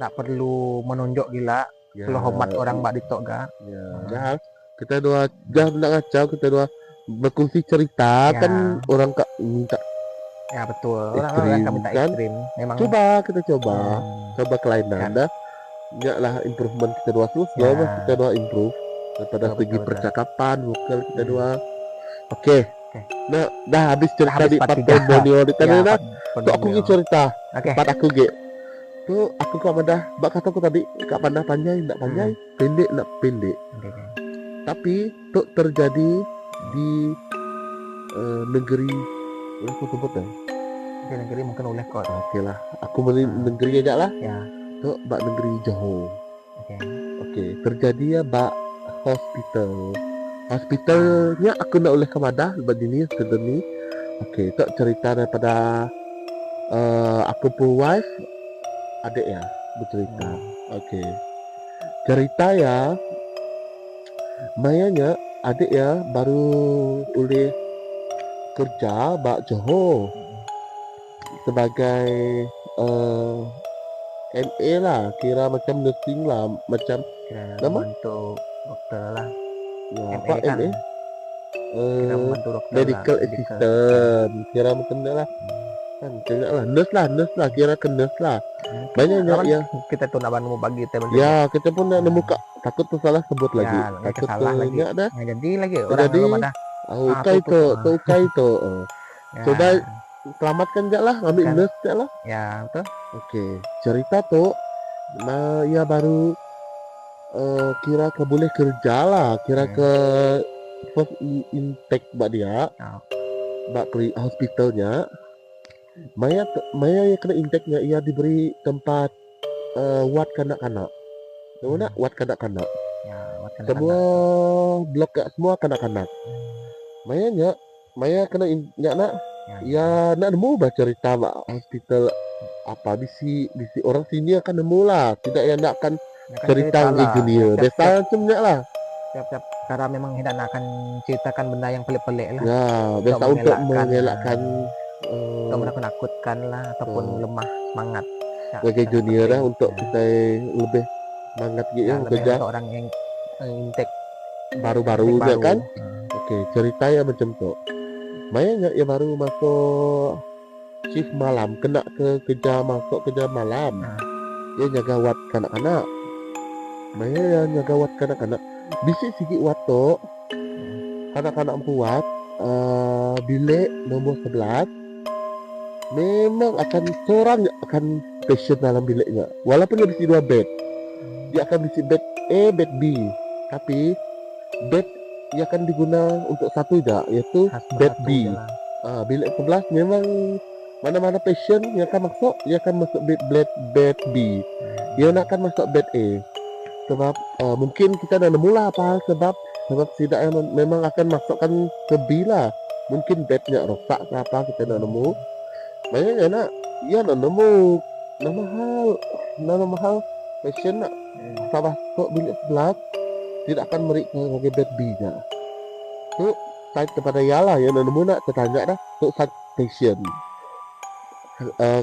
tak perlu menunjuk gila. Perlu hormat orang bak ditok ga. Ya. Kita dua jangan nak kacau, kita dua berkongsi cerita kan orang kak minta. Ya betul. Orang kak minta ekstrim. Memang kita coba ke lain anda. Lah improvement kita dua kita dua improve daripada segi percakapan vokal kita dua. Oke. Nah, dah habis cerita di part Borneo di tadi dah. Aku cerita. Part aku Tu aku Kak Mandah, bak kataku tadi Kak Mandah panjang nak panjang, pendek nak pendek. Okey. Tapi tu terjadi di negeri aku sebut dah. Okey, negeri mungkin oleh kau. Okey lah, aku beli negeri aja lah. Ya. Tu bak negeri Johor. Okey. Okey, terjadi ya bak hospital. Hospitalnya aku nak oleh Kak Mandah bak ini sedeni. Okey, tu cerita daripada aku pun wife adik ya bercerita. Okey. Cerita ya mayanya adik ya baru boleh kerja bak Johor sebagai MA lah, kira macam nursing lah, macam Kira Nama? membantu dokter lah. ya, MA apa kan? MA? Kira membantu dokter Medical lah. assistant, kira macam tu lah. Kan kira lah, nurse lah, kira ke nurse lah. Banyaknya ya. Kita tuh nak mau bagi teman. Ya, kita pun nak nemu kak, takut tu salah sebut Ya, lagi. nanti Takut salah tu lagi. nyak dah. Nah, jadi lagi orang Jadi, rumah dah. ukai tu, ukai tu. Ya. Sudah selamatkan je lah, ambil Kan. nurse je lah. Ya, betul. Okey, cerita tu, nah ia baru kira ke boleh kerja lah, kira ke first intake buat dia, buat hospitalnya. Maya yang kena intake-nya ia diberi tempat ward kanak-kanak. Tahu nak ward kanak-kanak? Ya, makan Semua blok semua kanak-kanak. Maya kena nak ya nak nemu bah cerita mak hospital apa bisi orang sini akan nemu lah, tidak yang nak akan cerita yang junior. Biasa macamnya lah. Tiap-tiap karena memang tidak akan ceritakan benda yang pelik-pelik lah. Ya, biasa untuk mengelakkan Atau menakutkan lah ataupun lemah semangat. Ya, sebagai sangat junior lah penting. untuk kita lebih semangat gitu Ya, ya, lebih kerja untuk orang yang intake baru-barunya baru. kan. Okey, cerita ya macam tu. Maya ya baru masuk shift malam, kena masuk kerja malam. Dia jaga wat kanak-kanak. Maya ya jaga wat kanak-kanak. Bisik sikit watok. Kanak-kanak buat bilik nombor 11 memang akan seorang akan patient dalam biliknya. Walaupun dia bisi 2 bed. Dia akan bisi bed A, bed B. Tapi bed ia akan diguna untuk satu je, iaitu bed B. Bilik 11 memang mana-mana patient yang akan masuk, dia akan masuk bed B. Dia nak akan masuk bed A. Sebab mungkin kita dah nemu lah apa sebab tidak memang akan masukkan ke B lah. Mungkin bednya rosak ke apa kita dah nemu. Banyak ya nak, ia nak nemu nama hal patient nak masuk bilik 11 tidak akan merik ke bed B nya. Tu saya kepada ialah yang nemu nak tertanya dah tu sat patient.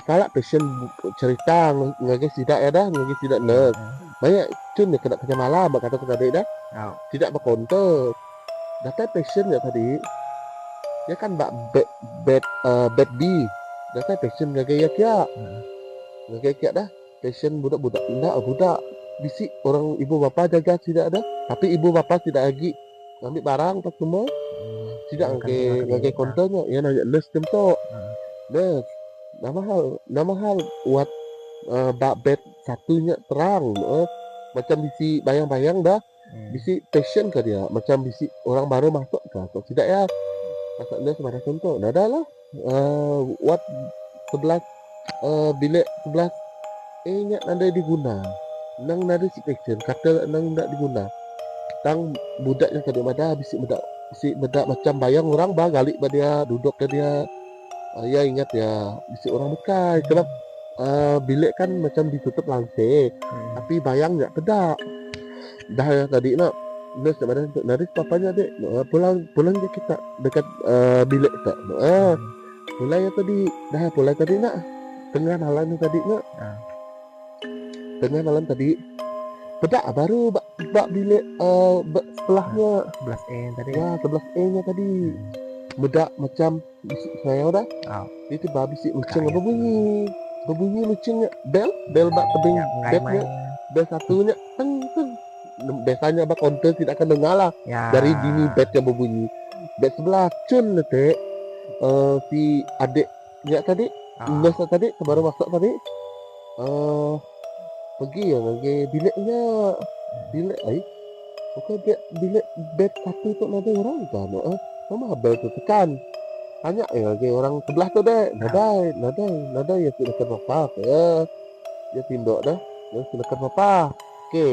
Kalau patient cerita ngagi tidak ya dah, ngagi tidak nurse. Banyak cun dia kena kerja malam kata tadi dah. Tidak berkontak. Data patient ya tadi. Dia kan bed B. Data patient ngagi ya kia. Ngagi kia dah. Patient budak-budak budak bisik orang ibu bapa jaga tidak ada, tapi ibu bapa tidak lagi ambil barang pas semua tidak ngagi konternya ya nanya nurse tempat nurse nama hal buat bed satunya terang macam bisi bayang-bayang dah bisi patient ke dia macam bisi orang baru masuk ke atau tidak ya pasal nurse mana contoh ada lah buat 11 bilik 11 nya nanda diguna nang nada si patient kata nang tak diguna tang budaknya kadang ada bisi bedak macam bayang orang bah galik bah dia duduk ke dia ya ingat ya bisi orang bukai sebab bilik kan macam ditutup langsir tapi bayang tak bedak dah ya tadi nak nurse mana nari papanya dek pulang je kita dekat bilik tak pulang ya tadi dah pulang tadi nak tengah malam tadi nak tengah malam tadi bedak baru bak bilik setelahnya 11A tadi. ya 11A nya tadi bedak macam saya dah itu babis luceng apa bunyi lucengnya bel bak tebing bednya bel satunya teng biasanya bak counter tidak akan dengar lah dari dini bed yang berbunyi bed sebelah cun nanti si adiknya tadi nurse tadi baru masuk tadi eh pergi ya lagi biliknya bilik bukan dia bilik bed satu tu ada orang kan mama bel tu tekan hanya ya lagi orang sebelah tu deh nadai ya sudah dekat papa ya dia tindok dah ya sudah dekat papa oke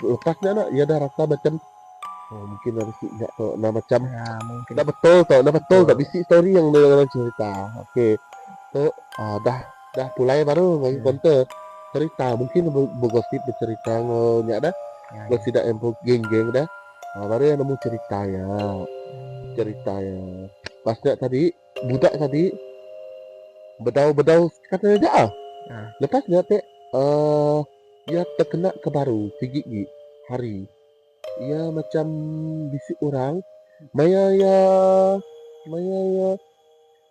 lepasnya nak ya dah rasa macam mungkin harus tidak tu nah macam Ya, mungkin. tak betul tau tak betul Betul. tak bisik story yang dia orang cerita oke tu dah mulai baru lagi konten cerita mungkin bergosip bercerita ngonyak dah Ya, kalau tidak yang geng-geng dah baru yang nemu cerita ya pasnya tadi budak tadi bedau katanya aja Ya. lepasnya dia terkena ke baru gigi hari ya macam bisik orang maya ya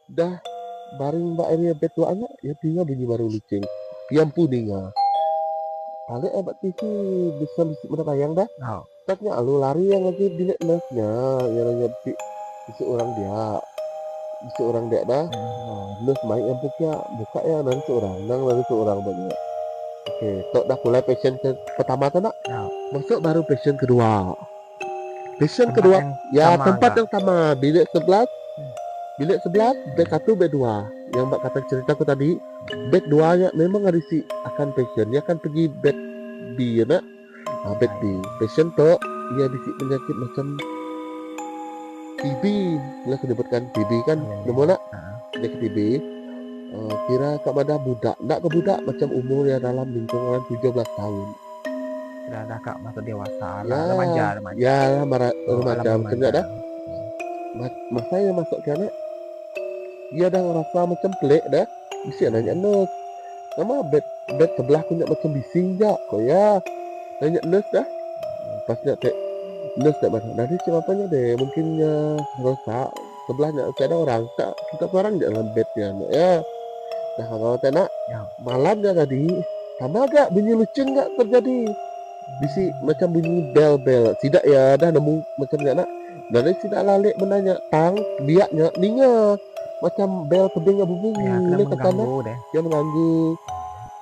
dah baring mbak area betuanya ya tinggal bunyi baru lucing yang puninga balik abad TV bisa bisik mana bayang dah Oh. taknya lu lari yang lagi bilik nurse-nya yang lagi bisik orang dia dah nurse main yang buka ya nanti seorang banyak oke tok dah mulai passion pertama tu nak masuk baru passion kedua ya tempat yang sama bilik 11 bed 1 bed 2 yang mbak kata ceritaku tadi bed 2 nya memang ada si akan passion dia akan pergi bed B ya nak bed B passion tu dia bisi penyakit macam TB lah sebutkan TB kan nemu nak dia ke TB kira kat mana budak nak ke budak macam umur yang dalam lingkungan 17 tahun Sudah dah kak masuk dewasa Ya, lah, remaja. ya remaja alam macam dah masa yang masuk ke anak dia dah rasa macam pelik dah mesti nanya nurse nama bed sebelah aku nak macam bising je kok ya nanya nurse dah pas nak nurse tak macam nanti siapanya deh mungkin rosak sebelahnya ada orang tak kita orang je dalam bed ya nah kalau tak nak malamnya tadi sama agak bunyi lucing gak terjadi bisi macam bunyi bel tidak ya dah nemu macam nak dari tidak lalik menanya tang biaknya ninga macam bel tebing bunyi Ya, kena mengganggu deh. dia mengganggu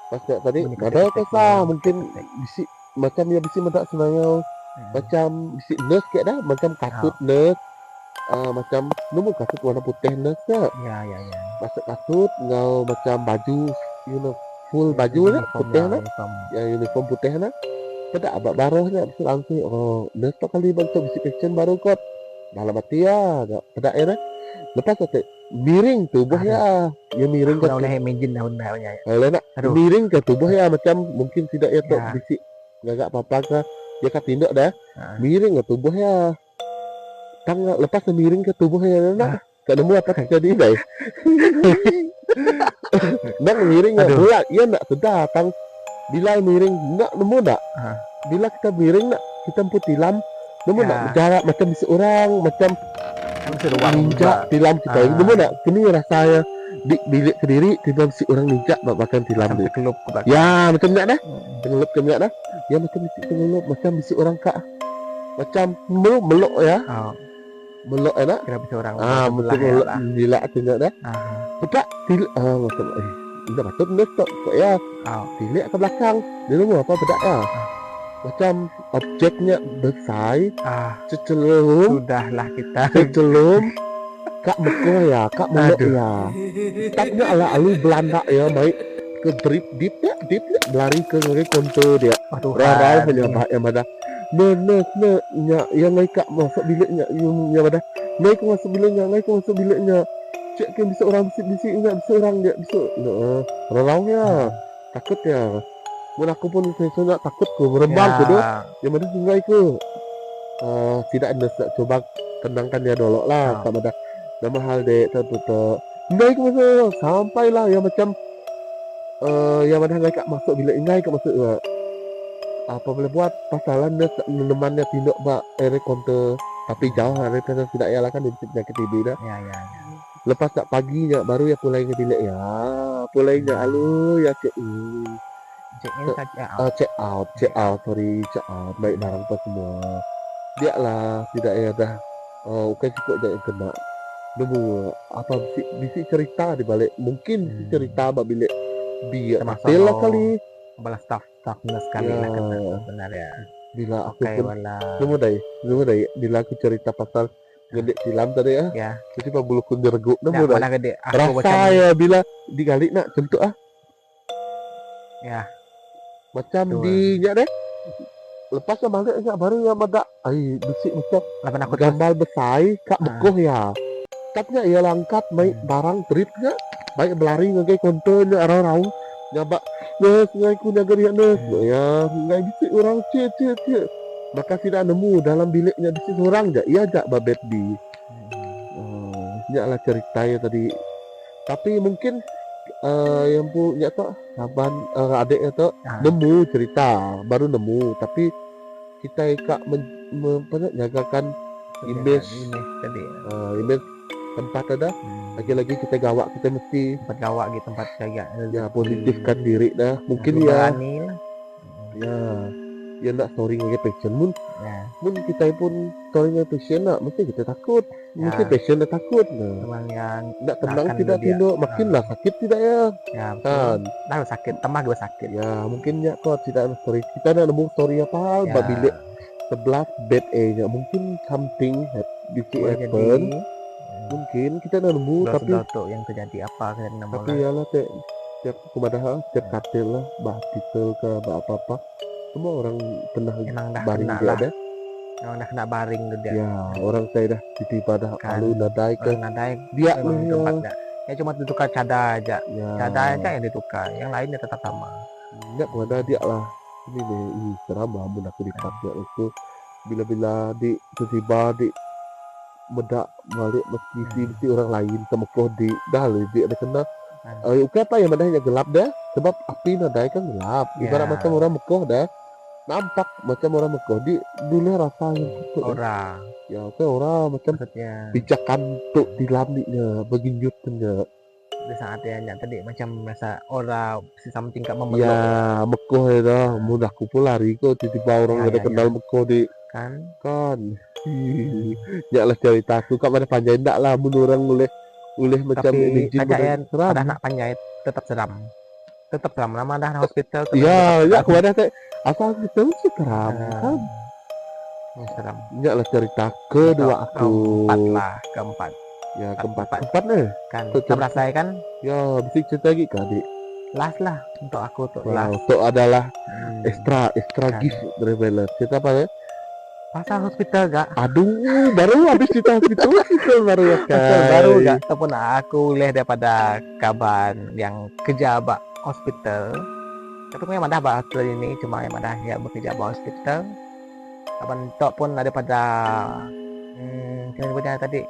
pas tadi Bunyi ada ketik-ketik kesah tu. mungkin bisi macam dia bisi mendak senang macam bisi nurse kayak dah macam kasut nurse macam nemu kasut warna putih nurse tak Ya. masuk kasut ngau macam baju full baju lah putih lah ya uniform putih lah pada abad baru ni bisa langsung nurse tak kali bantu bisi passion baru kot dalam hati ya pada era lepas tu miring tubuh ya miring ke Boleh imagine daun-daunnya. kalau nak Aduh. miring ke tubuh ya macam mungkin tidak ya tok Ya. bisi gak apa-apa ke dia kan tindak dah miring ke tubuh ya tang lepas miring ke tubuh ya nak tak nemu apa terjadi dah nak miring ya bulat ia nak sedar tang bila miring nak nemu tak bila kita miring nak kita pun tilam nemu nak berjarak macam seorang macam ninja tilam kita nemu nak kini rasanya di bilik sendiri tiba si orang ninja bahkan tilam dia Kelup ya macam nak dah kelup dah ya macam si kelup macam si orang kak macam meluk ya meluk enak kira bisa orang betul meluk gila tindak dah tak macam tidak patut nurse kok ya tilik ke belakang dia nunggu apa bedak ya macam objeknya besar cecelum sudahlah kita cecelum kak meko ya kak meluk ya taknya ala alu Belanda ya baik ke deep lari ke konto dia rara penyabak yang ada yang ngai kak masuk biliknya yang ada ngai ke masuk biliknya cek kan bisa orang bisik enggak bisa orang dia bisa raraunya takut ya mun aku pun saya takut ku merembang tu dia yang mana ngai ke tidak ada coba tenangkan dia dulu lah sama dah nama hal dek tu ngai ke masuk sampailah yang macam yang mana ngai kak masuk bilik ngai ke masuk apa boleh buat pasalan dia menemannya tindak bak ere konter tapi jauh hari tidak ya lah kan dia penyakit TB dah ya lepas tak paginya baru ya mulai ke bilik ya mulainya alu ya check out baik barang apa semua dia lah tidak ya dah bukan cukup jangan kena nemu apa bisi cerita di balik mungkin cerita bak bilik biar Termasuk lah oh, kali. Balas toughness sekali Ya. lah kena benar ya. Bila aku Oke, pun wala. nemu dai bila aku cerita pasal gede silam tadi ya. Ya. Jadi pak bulu kun jerguk Nggak, nemu dai. mana gede. Aku Rasa macam ya bila digali nak tentu ya. macam Betul. di nya deh. Lepas lah balik nya baru ya ada besi macam Lapan aku terus gambal besai kak Ah. bekoh ya. Katnya ia langkat baik barang tripnya baik belari ngagai kontonya arau-arau nyabak nes ngai ku nyaga dia nes ya ngai bisi orang cie maka tidak nemu dalam biliknya bisi orang ja ia ja babet di nya lah ceritanya tadi tapi mungkin yang punya tuh saban adiknya tuh nemu cerita baru nemu tapi kita kak menjagakan image tadi. image tempat ada lagi-lagi kita gawak kita mesti Tempat gawak gitu, tempat jaga. ya positifkan diri dah mungkin ya berani lah. ya nak story nge passion mun Ya. kita pun story nge passion nak mesti kita takut mesti Ya. passion dah takut nah Teman yang nak tenang akan tidak dia. tidur makinlah sakit tidak ya Ya, kan betul. Dah sakit, tambah dua sakit. ya mungkin ya kok tidak ada story kita nak nemu story apa Ya. bab bilik 11 bed A nya mungkin something bisa Boleh happen jadi mungkin kita nak nemu tapi dosa yang terjadi apa kan tapi ya lah tiap kumadaha tiap kartel lah bah titel ke bah apa semua orang pernah emang dah baring kena dia lah. ada Emang dah kena baring tuh dia. ya orang saya dah titipa dah Kan. lalu nadai ke Orang nadai dia memang nih tempat dah. Ya cuma ditukar cadar aja. ya Cadar aja yang ditukar, yang lainnya tetap sama. enggak kumada dia lah ini nih seram lah mun aku dipaksa itu bila di tiba di medak balik mesti orang lain temekoh di dah dia ada kena oke apa yang madahnya gelap dah sebab api nadai kan gelap ibarat Ya. macam orang mekoh dah nampak macam orang mekoh di dulu rasa yang kutuk Orang ya oke orang macam maksudnya pijakan tuh di lamiknya beginjut nya di saat dia nyak tadi macam merasa orang si something kak memeluk ya mekoh ya dah mudah kupu lari kok tiba-tiba orang Ya, ada ya, kenal mekoh di kan. kan ya lah cerita aku kak pada panjang ndak lah mun orang boleh macam Tapi ini jin kacak yang seram pada nak panjai tetap seram. Tetap seram lama dah hospital tetap ya tetap aku ada teh asal kita sih seram kan seram. ya lah cerita kedua aku Keempat lah, keempat ya Keempat. keempat nih kan. Betul. Kita merasa kan ya bisa cerita lagi kak adik last lah untuk aku tuh wow, last. itu adalah Hmm. extra Kan. gift revealer cerita apa ya Pasal hospital gak? aduh baru habis cerita hospital baru ya Hospital kan baru gak? Ataupun aku lihat daripada kabar yang kerja bak hospital. Tapi memang dah bak hospital ini cuma yang dah ya bekerja bak hospital. Kapan tok pun ada pada kita sebutnya tadi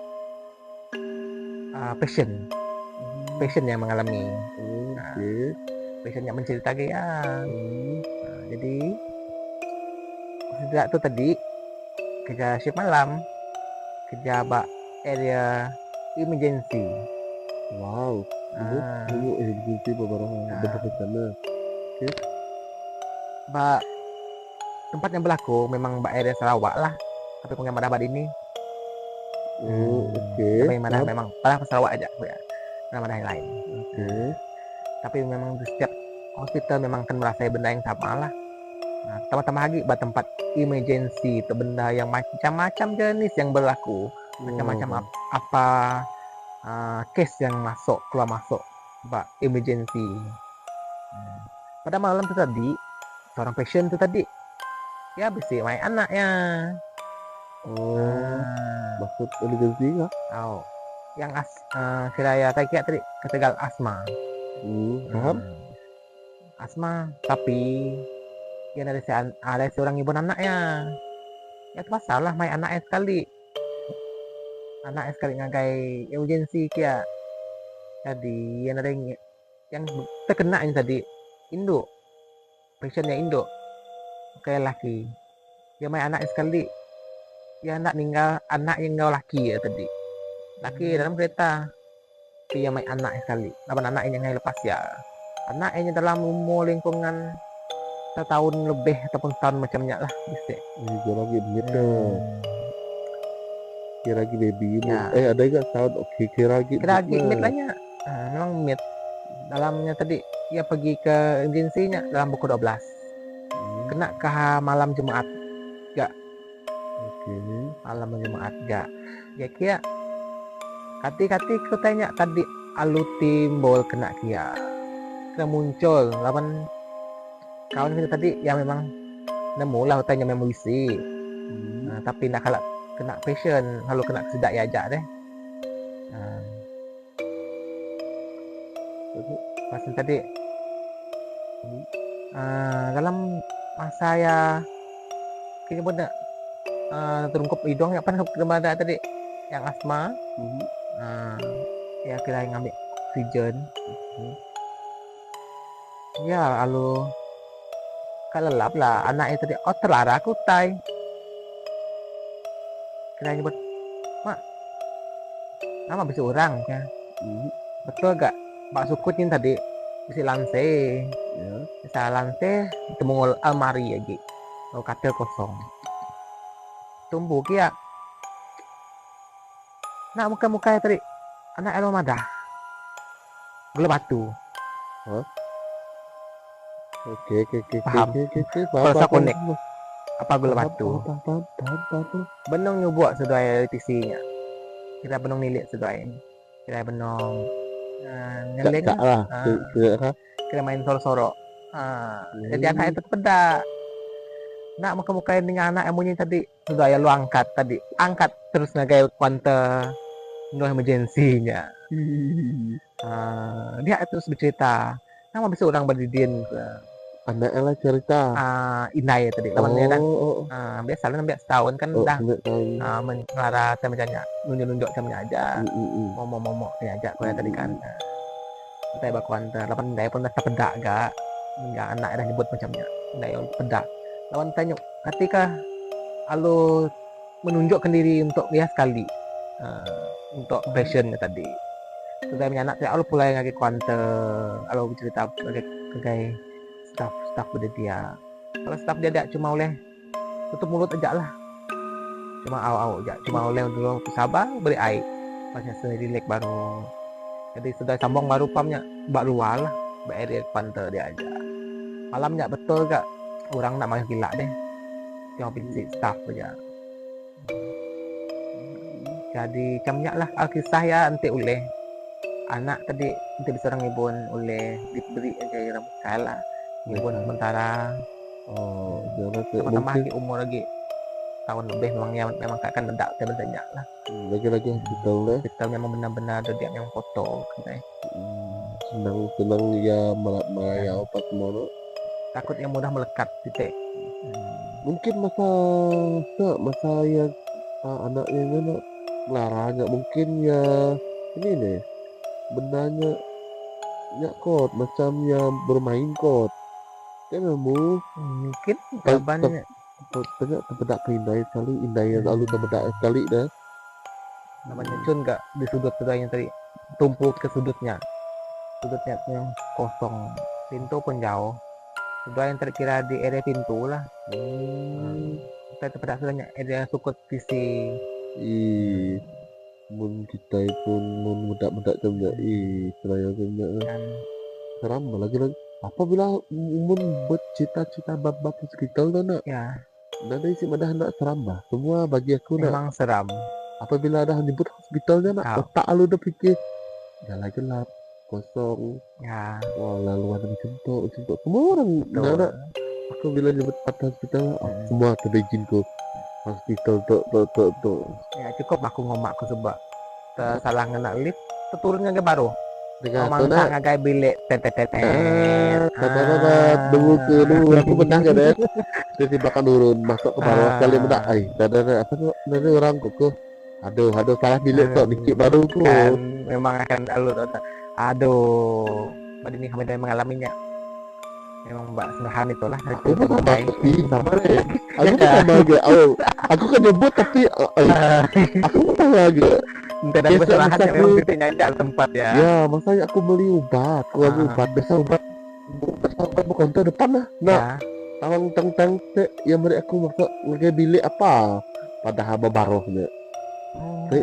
passion yang mengalami oke passion yang menceritakan ya. Jadi sejak tu tadi kerja shift malam, kerja bak area emergency. wow ini emergency beberapa beberapa sana Bak tempat yang berlaku memang bak area Sarawak lah. Tapi pengen dapat ini. oke Tapi mana memang pada Sarawak aja ya. Nama yang lain. oke Tapi memang di setiap hospital memang akan merasa benda yang sama lah. Nah, tambah-tambah lagi buat tempat emergency itu benda yang macam-macam jenis yang berlaku, macam-macam apa case yang keluar masuk buat emergency. Pada malam itu tadi seorang pasien itu tadi ya bisa main anaknya. maksud emergency ya Yang kiraya tadi ketegal asma. paham Asma tapi yang ada seorang ibu anaknya ya itu masalah main anaknya sekali ngagai emergency kia jadi yang ada yang terkena ini tadi induk pasiennya induk kayak laki dia main anaknya sekali ya anak yang laki ya tadi laki dalam kereta dia main anaknya sekali anaknya yang lepas ya anaknya dalam umur lingkungan setahun lebih ataupun setahun macamnya lah bisa. Ini lagi begitu kira lagi baby Ya. ada nggak sound oke kira lagi Kira mid lah nya. Memang mid dalamnya tadi ia pergi ke emergensinya dalam pukul 12. Kena ke malam Jumat, Oke. malam Jumat gak. Ya kia, kati-kati ku tanya tadi alu timbul kena kia. Kena muncul lawan kawan kita tadi yang memang nemu lah tanya memang isi. Tapi nak kalau kena passion, kalau kena sedak ya ajak deh. Pas tadi dalam masa ya kini pun terungkup hidung ya kan kepada tadi yang asma. Ya kira ngambil oksigen. Ya lalu kalelap lah anaknya tadi terlara aku tai. Kira nyebut, mak, nama bisa orang ya. Betul gak? Pak Sukutnya tadi bisa lanse, Ya. bisa lanse temu almari lagi, kalau katil kosong. Tumbuh kia, nak muka tadi anak elo madah, gula batu. Oke. Paham. Paham. Kalau konek, apa gula batu? Paham. Benong nyubuak sesuai elitisinya. Kita benong nilik sesuai. Kita benong ngeleng lah. Kita main soro-soro. Jadi anak itu pedak. Nak muka-mukain dengan anak yang bunyi tadi sudah ya lu angkat terus ngagai kuanta no emergensinya. Dia terus bercerita. Nama bisa orang berdidin ke Anak lah cerita. Inai tadi lawan dia dah. Oh. Biasa lah nampak setahun kan dah. Tahu. Melara macamnya nunjuk macamnya aja. Momok ni aja kau tadi kan. Kita baku antar. Lawan dia pun dah pedak gak. Menja anak dah nyebut macamnya. Dia pedak. Lawan tanya, ketika alu menunjukkan diri untuk dia sekali. Untuk passionnya tadi. Sudah punya anak saya alu pulai ngagi kuante. Alu bercerita sebagai staff pada dia. Kalau staff dia tidak cuma oleh tutup mulut aja lah. Cuma au aja. Cuma oleh dulu sabar beri air. Pasnya sendiri lek baru. Jadi sudah sambung baru pamnya bak luar lah. Bak air kuante dia aja. Malamnya betul gak? Orang nak makan gila deh. Yang pilih staff aja. Jadi camnya lah kisah ya nanti oleh anak tadi nanti diserang ibun oleh diberi aja rambut kala ibun sementara Jangan tambah lagi umur lagi tahun lebih memang akan mendak sebenarnya lah lagi hospital lah. kita memang benar-benar dia yang foto kan Senang ya malaya opat mono. takut yang mudah melekat titik. Mungkin masa yang anaknya mana laranya mungkin ya ini deh benarnya ya kot macam yang bermain kot kan kamu mungkin jawabannya banyak terbedak ke indai sekali indai yang lalu terbedak sekali dah namanya cun gak di sudut yang tadi tumpuk ke sudutnya yang kosong pintu pun jauh sudah yang terkira di area pintu lah kita terbedak sudahnya area sukut visi mun kita pun mun mudak jamnya seraya jamnya dan seram lagi apabila mun buat cita-cita bab hospital tu nak ya nada isi madah nak seram bah semua bagi aku nak memang seram apabila dah nyebut hospitalnya nak otak lu dah fikir gelap kosong ya lalu ada macam tu semua orang nak aku bila nyebut kata hospital semua terbijin ku hospital tu ya cukup aku ngomak aku sebab salah ngena lift turunnya ke baru dengan mangsa ngagai bilik tetetet dulu aku benar kan ya dari belakang turun masuk ke bawah sekali benar apa tu dari orang kok aduh salah bilik kok dikit baru ku kan memang akan aduh pada ini kami dah mengalaminya memang mbak Serahan itulah aku pasti sama deh aku sama aja aku kan nyebut tapi aku sama aja entah dah Serahan yang memang titiknya ada tempat ya masanya aku beli obat biasa obat bukan tu depan lah nah tawang tang yang beri aku masuk ngagai bilik apa padahal barohnya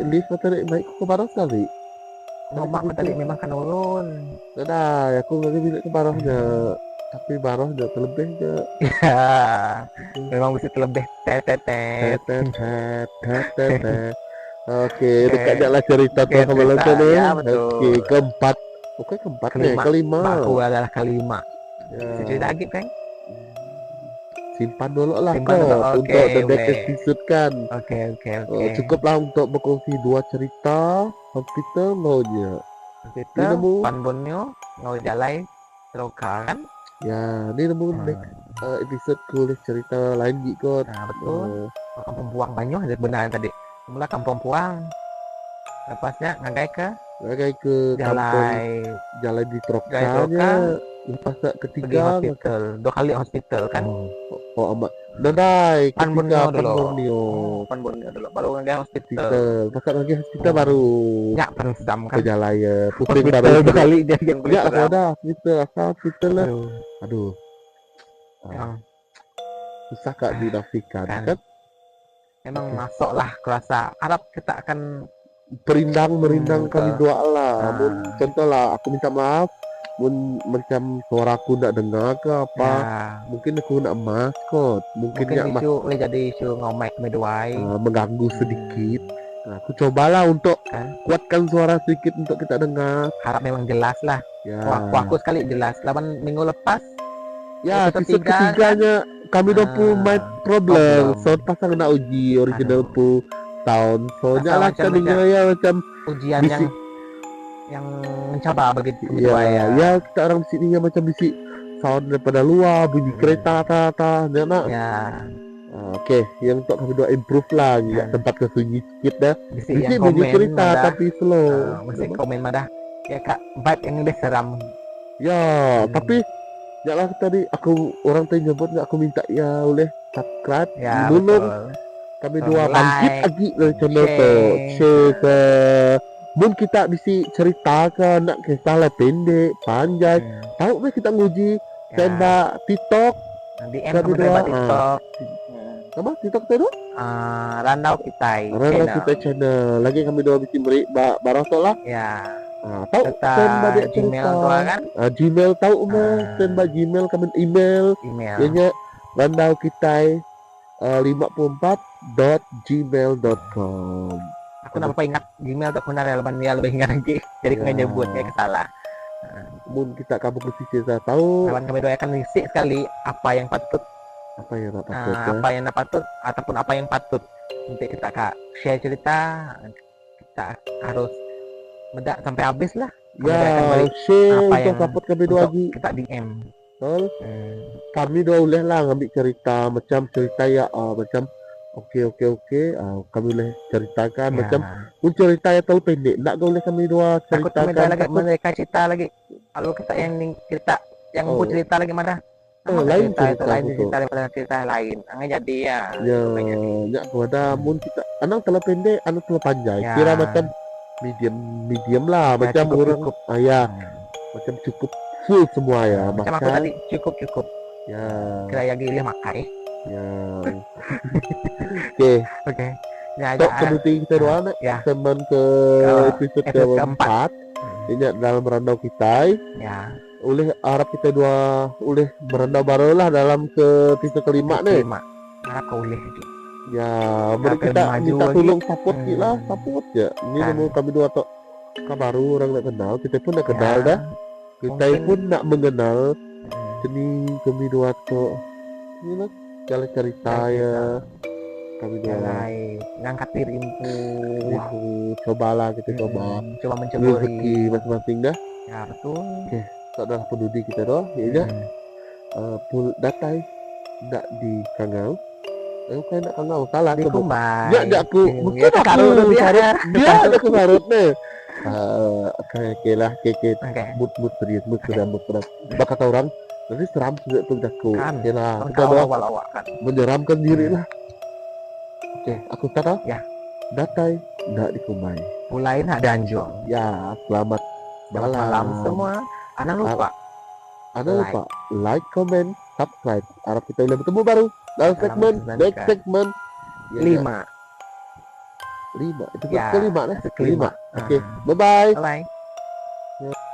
lift atau naik ke baroh sekali Ngomak tadi memang kan ulun. Dah, aku lagi bilik ke barohnya. Tapi barohnya terlebih je. Ya, memang mesti terlebih tetetet. Tetet. Oke, dekat je lah cerita Oke, tuh kemarin cerita. tuh nih. Ya, betul. Oke, keempat. Oke, keempat nih, kelima. Baku adalah kelima. Ya. Cerita lagi, Peng. Simpan dulu lah Simpan dulu, kok oke, untuk the next boleh. episode kan. Oke. Cukuplah untuk berkongsi 2 cerita hospital maunya. Kita Ini nemu. panbonnya ngau jalai teroka kan? Ya, ini nemu next episode kulis cerita lain gitu. Nah, betul. Kampung Puang banyak ada benar tadi. Mula Kampung Puang. Lepasnya ngagai ke Kayak ke kampung jalan di Trokanya. Lepas pergi ketiga hospital. 2 kali hospital kan? Oh amat. Dadai Pan ketika Borneo dulu. Borneo. Panbonnya dulu baru ngagai hospital. Hospital. Pasal lagi hospital baru. Ya, paling sedam Ke kan? jalan ya. Pusing Hospital baru. 2 kali dia yang Ya, aku ada hospital. Asal hospital lah. Aduh. Yang Susah kak dinafikan kan. kan? Memang masuk lah kerasa Arab kita akan Merindang kami betul. doa lah. Ah. Mun contoh lah, aku minta maaf. Mun macam suaraku nak dengar ke apa? ya, Mungkin aku nak maskot. Mungkin nak isu boleh jadi isu ngomek meduai mengganggu sedikit. Nah, aku cobalah untuk kan? kuatkan suara sedikit untuk kita dengar. Harap memang jelas lah. Ya. Aku sekali jelas. 8 minggu lepas Ya, episode episode 3 ketiganya kami 20 Ah, mic problem. problem. So pasang nak uji original pu tahun. So jalan macam kan ya macam ujian bisik. yang mencoba begitu Ya, ya. ya kita orang di sini ya macam bisik sound daripada luar, bunyi kereta tata, nak. Ya, Oke, yang untuk kami doa improve lah, ya, tempat kesunyi sedikit dah. bisik Bisik yang bunyi komen cerita madah. tapi slow. Bisik komen madah. Ya kak, vibe yang lebih seram. Ya, tapi janganlah tadi aku orang tadi nyebut nggak aku minta ya oleh subscribe, Ya, dulu betul. kami So, dua bangkit like, lagi dari channel share. tu, share ke. Mungkin kita bisa ceritakan nak kisah lah pendek, panjang. Tahu kan kita nguji tembak TikTok, DM kami kami dua, lewat TikTok. apa TikTok tu? Randau kita. Orang kita channel. Lagi kami dua bisa beri barang lah. Ya. Tahu Serta tembak dia Gmail cerita. tua kan? Gmail tahu mah tembak Gmail kami email. Email. Ianya randau kita 54.gmail.com. Aku kenapa ingat Gmail tak pernah relevan dia lebih ingat lagi. Jadi aku Ya. nyebut kayak kesalah. Mun kita kamu kesisi saya tahu Kawan kami doakan risik sekali apa yang patut, apa yang tak patut ya. apa yang tak patut ataupun apa yang patut untuk kita kak share cerita. Kita harus bedak sampai habis lah. Kami doakan Ya, balik share apa untuk yang support kami dua untuk lagi. kita DM. Betul. Kami dua boleh lah ngambil cerita macam cerita ya macam oke kami boleh ceritakan Ya. macam pun cerita yang terlalu pendek nak boleh kami dua Takut kami ceritakan lagi takut mereka cerita lagi. Kalau kita yang cerita yang Oh. mau cerita lagi mana? lain cerita itu cerita, lain betul. cerita daripada cerita lain. Angin jadi ya. ya Makanya. nyak kepada mun kita anak terlalu pendek anak terlalu panjang Ya. kira macam medium lah Ya, macam cukup, orang cukup. ya macam cukup full semua ya Macam aku makan tadi cukup. ya Kira lagi dia makai. ya oke Oke. Ya, Tok kemudian kita doa nak Ya. teman ke Kalau episode episode keempat ini dalam merandau kita Ya. oleh harap kita dua oleh merandau baru lah dalam ke episode kelima nih Lima. Harap kau boleh. ya Kita mari kita maju minta lagi. tolong support kita support ya ini Kan. nemu kami dua tok baru orang nak kenal kita pun nak kenal Ya. dah kita Mungkin- pun nak mengenal Hmm. ini kami dua tok ini lah jalan cerita ya kami dua Jalai ngangkat rimpu. cobalah kita coba Coba rezeki menceburi. masing-masing dah Ya betul. tak adalah penduduk kita doh ya Hmm. pul datai nak di Kangau bukan nak Kangau salah Di sebut. Kumbai. Ya aku mungkin Ya, aku Karut dia. Karut. Dia ada ke Karut nih. Oke lah, oke. Oke. Mood serius, mood seram. Bak kata orang, nanti seram juga tuh aku. Kan. Oke lah, kita Kau doa awal-awal kan. menyeramkan diri lah. Oke, aku kata. Ya. Datai, ndak di Kumbai. Mulai nak danjong. Ya, selamat Selamat malam semua. Anak lupa. Anda lupa like, comment, subscribe. Harap kita boleh bertemu baru dalam segmen next segmen ya, 5. 5 itu Ya, kelima nih kelima. Oke, bye bye. Bye. Ya.